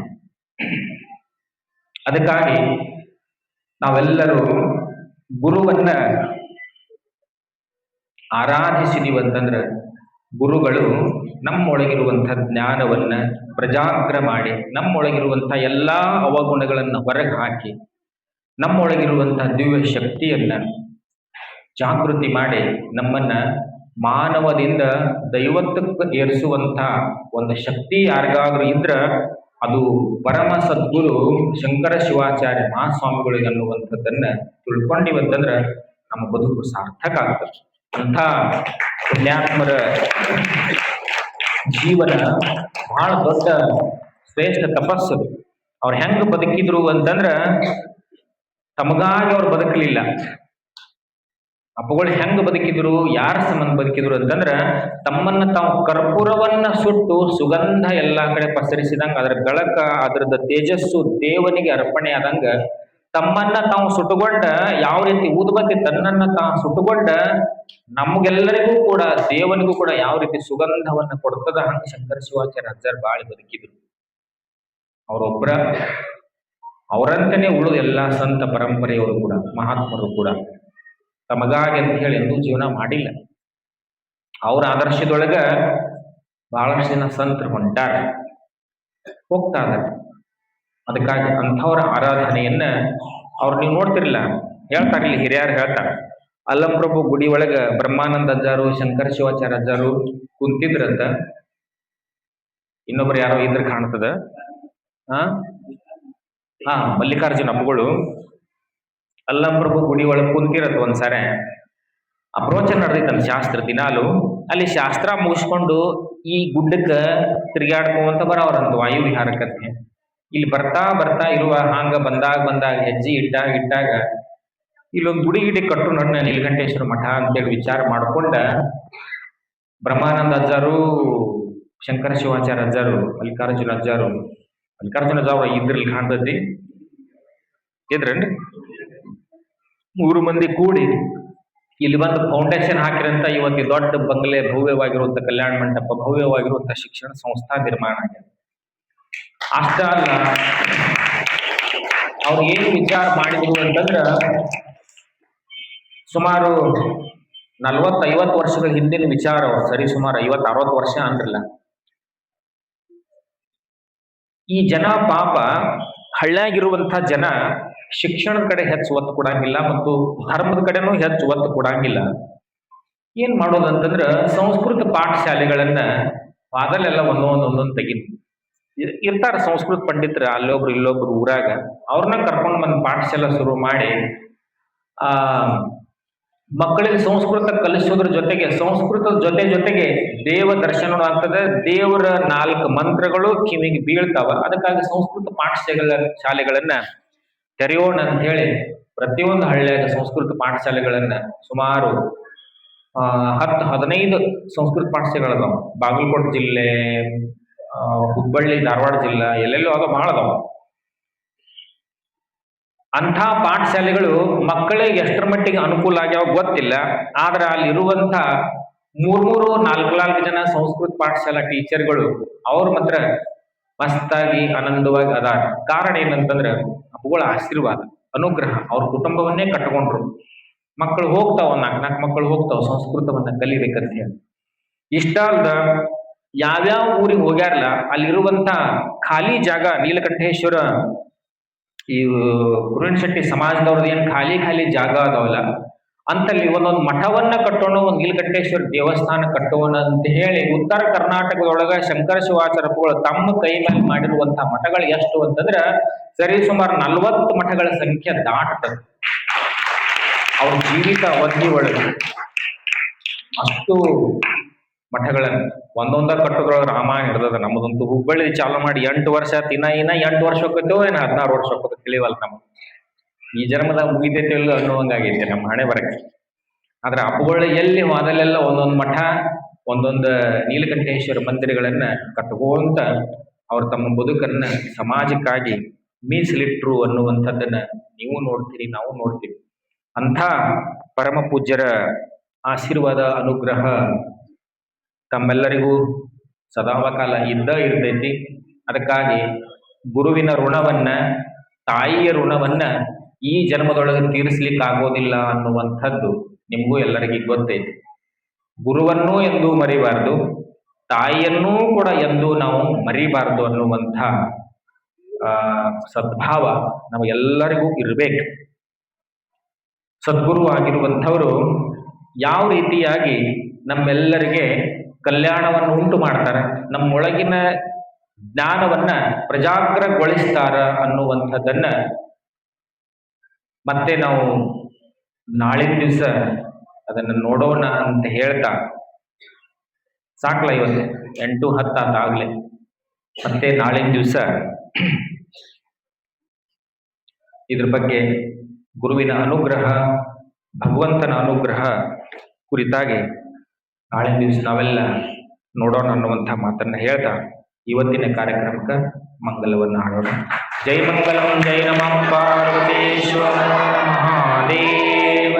ಅದಕ್ಕಾಗಿ ನಾವೆಲ್ಲರೂ ಗುರುವನ್ನ ಆರಾಧಿಸಿದೀವಂತಂದ್ರ ಗುರುಗಳು ನಮ್ಮೊಳಗಿರುವಂಥ ಜ್ಞಾನವನ್ನ ಪ್ರಜಾಗ್ರ ಮಾಡಿ, ನಮ್ಮೊಳಗಿರುವಂಥ ಎಲ್ಲಾ ಅವಗುಣಗಳನ್ನು ಹೊರಗೆ ಹಾಕಿ, ನಮ್ಮೊಳಗಿರುವಂಥ ದಿವ್ಯ ಶಕ್ತಿಯನ್ನ ಜಾಗೃತಿ ಮಾಡಿ ನಮ್ಮನ್ನ ಮಾನವದಿಂದ ದೈವತ್ವಕ್ಕೆ ಏರಿಸುವಂತ ಒಂದು ಶಕ್ತಿ ಯಾರಿಗಾದ್ರೂ ಇದ್ರ ಅದು ಪರಮ ಸದ್ಗುರು ಶಂಕರ ಶಿವಾಚಾರ್ಯ ಮಹಾಸ್ವಾಮಿಗಳಿಗೆ ಅನ್ನುವಂಥದ್ದನ್ನ ತಿಳ್ಕೊಂಡಿವಂತಂದ್ರ ನಮ್ಮ ಬದುಕು ಸಾರ್ಥಕ ಆಗ್ತದೆ. ಅಂಥ ಪುಣ್ಯಾತ್ಮರ ಜೀವನ ಬಹಳ ದೊಡ್ಡ ಶ್ರೇಷ್ಠ ತಪಸ್ಸು. ಅವ್ರು ಹೆಂಗ ಬದುಕಿದ್ರು ಅಂತಂದ್ರ ತಮಗಾಗಿ ಅವ್ರು ಬದುಕಲಿಲ್ಲ. ಅಪ್ಪಗಳು ಹೆಂಗ ಬದುಕಿದ್ರು, ಯಾರ ಸಂಬಂಧ ಬದುಕಿದ್ರು ಅಂತಂದ್ರ ತಮ್ಮನ್ನ ತಾವು ಕರ್ಪೂರವನ್ನ ಸುಟ್ಟು ಸುಗಂಧ ಎಲ್ಲಾ ಕಡೆ ಪಸರಿಸಿದಂಗ, ಅದರ ಬೆಳಕ ಅದರದ ತೇಜಸ್ಸು ದೇವನಿಗೆ ಅರ್ಪಣೆ ಆದಂಗ ತಮ್ಮನ್ನ ತಾವು ಸುಟ್ಟುಕೊಂಡ, ಯಾವ ರೀತಿ ಊದುಬತ್ತಿ ತನ್ನನ್ನ ತಾವು ಸುಟ್ಟುಕೊಂಡ ನಮ್ಗೆಲ್ಲರಿಗೂ ಕೂಡ ದೇವನಿಗೂ ಕೂಡ ಯಾವ ರೀತಿ ಸುಗಂಧವನ್ನ ಕೊಡ್ತದ, ಹಂಗ ಶಂಕರ ಶಿವಾಚಾರ್ಯ ಅಜ್ಜಾರ್ ಬಾಳಿ ಬದುಕಿದ್ರು. ಅವರೊಬ್ಬರ ಅವರಂತೆಯೇ ಉಳಿದ ಎಲ್ಲಾ ಸಂತ ಪರಂಪರೆಯವರು ಕೂಡ, ಮಹಾತ್ಮರು ಕೂಡ ತಮಗಾಗಿ ಅಂತ ಹೇಳಿ ಎಂದೂ ಜೀವನ ಮಾಡಿಲ್ಲ. ಅವ್ರ ಆದರ್ಶದೊಳಗ ಬಹಳಷ್ಟು ಜನ ಸಂತರು ಹೊಂಟಾರ, ಹೋಗ್ತಾ ಇದಾರೆ. ಅದಕ್ಕಾಗಿ ಅಂಥವ್ರ ಆರಾಧನೆಯನ್ನ ಅವ್ರು ನೀವು ನೋಡ್ತಿರ್ಲಿಲ್ಲ, ಹೇಳ್ತಾರೆ ಇಲ್ಲಿ ಹಿರಿಯರು ಹೇಳ್ತಾರೆ. ಅಲ್ಲಂಪ್ರಭು ಗುಡಿ ಒಳಗ ಬ್ರಹ್ಮಾನಂದ ಅಜ್ಜಾರು, ಶಂಕರ ಶಿವಾಚಾರ್ಯ ಅಜ್ಜಾರು ಕುಂತಿದ್ರಂತ. ಇನ್ನೊಬ್ರು ಯಾರೋ ಇದ್ರ ಕಾಣ್ತದ, ಮಲ್ಲಿಕಾರ್ಜುನ ಅಪ್ಪಗಳು ಅಲ್ಲಂಪ್ರಭು ಗುಡಿ ಒಳಗೆ ಕುಂತಿರತ್ ಒಂದ್ಸರೆ. ಅಪ್ರೋಚನ್ ನಡೆದೈತಂತ ಶಾಸ್ತ್ರ ದಿನಾಲು. ಅಲ್ಲಿ ಶಾಸ್ತ್ರ ಮುಗಿಸ್ಕೊಂಡು ಈ ಗುಡ್ಡಕ್ಕ ತಿರುಗಾಡ್ಕೊಂತ ಬರವ್ರಂತ ವಾಯು ವಿಹಾರಕತ್ತೆ. ಇಲ್ಲಿ ಬರ್ತಾ ಬರ್ತಾ ಇರುವ ಹಾಂಗ ಬಂದಾಗ ಹೆಜ್ಜೆ ಇಟ್ಟಾಗ ಇಲ್ಲೊಂದು ಗುಡಿ ಗಿಡಿ ಕಟ್ಟು ನನ್ನ ನೀಲಕಂಠೇಶ್ವರ ಮಠ ಅಂತೇಳಿ ವಿಚಾರ ಮಾಡ್ಕೊಂಡ ಬ್ರಹ್ಮಾನಂದ ಅಜ್ಜಾರು, ಶಂಕರ ಶಿವಾಚಾರ್ಯ ಅಜ್ಜಾರು, ಮಲ್ಲಿಕಾರ್ಜುನ ಅಜ್ಜಾರು ಇದ್ರಲ್ಲಿ ಕಾಣ್ತತಿ ಇದ್ರೇನ್ರಿ, 3 ಮಂದಿ ಕೂಡಿ ಇಲ್ಲಿ ಬಂದು ಫೌಂಡೇಶನ್ ಹಾಕಿರಂತ ಇವತ್ತು ದೊಡ್ಡ ಬಂಗಲೆ, ಭವ್ಯವಾಗಿರುವಂತ ಕಲ್ಯಾಣ ಮಂಟಪ, ಭವ್ಯವಾಗಿರುವಂತ ಶಿಕ್ಷಣ ಸಂಸ್ಥಾ ನಿರ್ಮಾಣ ಆಗಿದೆ. ಅಷ್ಟ ಅಲ್ಲ, ಅವ್ರು ಏನು ವಿಚಾರ ಮಾಡಿದ್ರು ಅಂತಂದ್ರ ಸುಮಾರು 40-50 ವರ್ಷಗಳ ಹಿಂದಿನ ವಿಚಾರ. ಸರಿ ಸುಮಾರು 50-60 ವರ್ಷ ಅಂದ್ರಲ್ಲ. ಈ ಜನ ಪಾಪ ಹಳ್ಳಿಯಾಗಿರುವಂತಹ ಜನ ಶಿಕ್ಷಣದ ಕಡೆ ಹೆಚ್ಚು ಒತ್ತು ಕೊಡಂಗಿಲ್ಲ ಮತ್ತು ಧರ್ಮದ ಕಡೆನೂ ಹೆಚ್ಚು ಒತ್ತು ಕೊಡಂಗಿಲ್ಲ. ಏನ್ ಮಾಡೋದಂತಂದ್ರ ಸಂಸ್ಕೃತ ಪಾಠಶಾಲೆಗಳನ್ನ ಮೊದಲೆಲ್ಲ ಒಂದೊಂದು ತೆಗಿ ಇರ್ತಾರ ಸಂಸ್ಕೃತ ಪಂಡಿತರ, ಅಲ್ಲೊಬ್ರು ಇಲ್ಲೊಬ್ರು ಊರಾಗ. ಅವ್ರನ್ನ ಕರ್ಕೊಂಡು ಬಂದು ಪಾಠಶಾಲೆ ಶುರು ಮಾಡಿ ಮಕ್ಕಳಿಗೆ ಸಂಸ್ಕೃತ ಕಲಿಸೋದ್ರ ಜೊತೆಗೆ ಸಂಸ್ಕೃತದ ಜೊತೆಗೆ ದೇವ ದರ್ಶನ ಆಗ್ತದೆ, ದೇವರ 4 ಮಂತ್ರಗಳು ಕಿವಿಗೆ ಬೀಳ್ತಾವ. ಅದಕ್ಕಾಗಿ ಸಂಸ್ಕೃತ ಶಾಲೆಗಳನ್ನ ತೆರೆಯೋಣ ಅಂತ ಹೇಳಿ ಪ್ರತಿಯೊಂದು ಹಳ್ಳಿಯಾಗ ಸಂಸ್ಕೃತ ಪಾಠಶಾಲೆಗಳನ್ನ ಸುಮಾರು 10-15 ಸಂಸ್ಕೃತ ಪಾಠಶಾಲೆಗಳದಾವ. ಬಾಗಲಕೋಟೆ ಜಿಲ್ಲೆ, ಹುಬ್ಬಳ್ಳಿ, ಧಾರವಾಡ ಜಿಲ್ಲಾ, ಎಲ್ಲೆಲ್ಲೋ ಅದ ಬಹಳ ಅದಾವ. ಅಂಥ ಪಾಠಶಾಲೆಗಳು ಮಕ್ಕಳಿಗೆ ಎಷ್ಟರ ಮಟ್ಟಿಗೆ ಅನುಕೂಲ ಆಗ್ಯಾವ ಗೊತ್ತಿಲ್ಲ. ಆದ್ರೆ ಅಲ್ಲಿ ಇರುವಂತ 3-4 ಜನ ಸಂಸ್ಕೃತ ಪಾಠಶಾಲಾ ಟೀಚರ್ಗಳು ಅವ್ರ ಮಾತ್ರ ಮಸ್ತಾಗಿ ಆನಂದವಾಗಿ ಅದಾರ. ಕಾರಣ ಏನಂತಂದ್ರ ಅವುಗಳ ಆಶೀರ್ವಾದ, ಅನುಗ್ರಹ. ಅವ್ರ ಕುಟುಂಬವನ್ನೇ ಕಟ್ಕೊಂಡ್ರು. ಮಕ್ಕಳು ಹೋಗ್ತಾವ, 4 ಮಕ್ಕಳು ಹೋಗ್ತಾವ ಸಂಸ್ಕೃತವನ್ನ ಕಲಿಬೇಕಂತ ಹೇಳಿ. ಇಷ್ಟ ಅಲ್ದ ಯಾವ್ಯಾವ ಊರಿಗೆ ಹೋಗ್ಯಾರಲ್ಲ ಅಲ್ಲಿರುವಂತ ಖಾಲಿ ಜಾಗ ನೀಲಕಂಠೇಶ್ವರ ಈ ಗುರುವಿನ ಶೆಟ್ಟಿ ಸಮಾಜದವ್ರದ್ದು ಏನ್ ಖಾಲಿ ಖಾಲಿ ಜಾಗ ಅದಾವಲ್ಲ ಅಂತಲ್ಲಿ ಒಂದೊಂದು ಮಠವನ್ನ ಕಟ್ಟೋಣ, ಒಂದು ನೀಲಕಂಠೇಶ್ವರ ದೇವಸ್ಥಾನ ಕಟ್ಟೋಣ ಅಂತ ಹೇಳಿ ಉತ್ತರ ಕರ್ನಾಟಕದೊಳಗ ಶಂಕರ ಶಿವಾಚಾರ್ಯಗಳು ತಮ್ಮ ಕೈ ಮೇಲೆ ಮಾಡಿರುವಂತಹ ಮಠಗಳು ಎಷ್ಟು ಅಂತಂದ್ರ ಸರಿ ಸುಮಾರು 40 ಮಠಗಳ ಸಂಖ್ಯೆ ದಾಟದ ಅವ್ರ ಜೀವಿತ ಅವಧಿ ಒಳಗೆ. ಅಷ್ಟು ಮಠಗಳನ್ನ ಒಂದೊಂದ ಕಟ್ಟೋದ್ರೊಳಗೆ ರಾಮಾಯಣ ಹಿಡ್ದದ. ನಮ್ಮದಂತೂ ಹುಬ್ಬಳ್ಳಿ ಚಾಲು ಮಾಡಿ 8 ವರ್ಷ ಇನ್ನ 8 ವರ್ಷ ಹೋಗ್ತೇವೋ ಏನ 16 ವರ್ಷ ಹೋಗ್ತದೆ ತಿಳಿವಲ್ಲ ನಮ್ಗೆ. ಈ ಜನ್ಮದಾಗ ಮುಗಿತೈತೆ ಇಲ್ಲ ಅನ್ನುವಂಗಾಗೈತೆ ನಮ್ಮ ಹಣೆ ಬರಕ್ಕೆ. ಆದ್ರೆ ಅಪ್ಪುಗಳು ಎಲ್ಲಿ ಹೋದಲ್ಲೆಲ್ಲ ಒಂದೊಂದು ಮಠ ಒಂದೊಂದು ನೀಲಕಂಠೇಶ್ವರ ಮಂದಿರಗಳನ್ನ ಕಟ್ಕೊಂತ ಅವ್ರು ತಮ್ಮ ಬದುಕನ್ನ ಸಮಾಜಕ್ಕಾಗಿ ಮೀಸಲಿಟ್ರು ಅನ್ನುವಂಥದ್ದನ್ನ ನೀವು ನೋಡ್ತೀರಿ, ನಾವು ನೋಡ್ತೀವಿ. ಅಂಥ ಪರಮ ಪೂಜ್ಯರ ಆಶೀರ್ವಾದ ಅನುಗ್ರಹ ತಮ್ಮೆಲ್ಲರಿಗೂ ಸದಾವಕಾಲ ಇರ್ತೈತಿ. ಅದಕ್ಕಾಗಿ ಗುರುವಿನ ಋಣವನ್ನ, ತಾಯಿಯ ಋಣವನ್ನ ಈ ಜನ್ಮದೊಳಗೆ ತೀರಿಸ್ಲಿಕ್ಕೆ ಆಗೋದಿಲ್ಲ ಅನ್ನುವಂಥದ್ದು ನಿಮಗೂ ಎಲ್ಲರಿಗೂ ಗೊತ್ತೈತಿ. ಗುರುವನ್ನೂ ಎಂದೂ ಮರಿಬಾರ್ದು, ತಾಯಿಯನ್ನೂ ಕೂಡ ಎಂದೂ ನಾವು ಮರಿಬಾರ್ದು ಅನ್ನುವಂಥ ಸದ್ಭಾವ ನಮಗೆಲ್ಲರಿಗೂ ಇರಬೇಕು. ಸದ್ಗುರು ಆಗಿರುವಂಥವರು ಯಾವ ರೀತಿಯಾಗಿ ನಮ್ಮೆಲ್ಲರಿಗೆ ಕಲ್ಯಾಣವನ್ನು ಉಂಟು ಮಾಡ್ತಾರೆ, ನಮ್ಮೊಳಗಿನ ಜ್ಞಾನವನ್ನ ಪ್ರಜಾಗ್ರಗೊಳಿಸ್ತಾರ ಅನ್ನುವಂಥದ್ದನ್ನ ಮತ್ತೆ ನಾವು ನಾಳಿನ ದಿವಸ ಅದನ್ನ ನೋಡೋಣ ಅಂತ ಹೇಳ್ತಾ ಸಾಕ್ಲ. ಇವತ್ತು 8-10 ಆತಾಗ್ಲೆ. ಮತ್ತೆ ನಾಳಿನ ದಿವಸ ಇದ್ರ ಬಗ್ಗೆ ಗುರುವಿನ ಅನುಗ್ರಹ, ಭಗವಂತನ ಅನುಗ್ರಹ ಕುರಿತಾಗಿ ನಾಳಿನ ದಿವಸ ನಾವೆಲ್ಲ ನೋಡೋಣ ಅನ್ನುವಂಥ ಮಾತನ್ನ ಹೇಳ್ತಾ ಇವತ್ತಿನ ಕಾರ್ಯಕ್ರಮಕ್ಕೆ ಮಂಗಲವನ್ನು ಹಾಡೋಣ. ಜೈ ಮಂಗಲಂ, ಜೈ ನಮಃ ಪಾರ್ವತೇಶ್ವರ ಮಹಾದೇವ.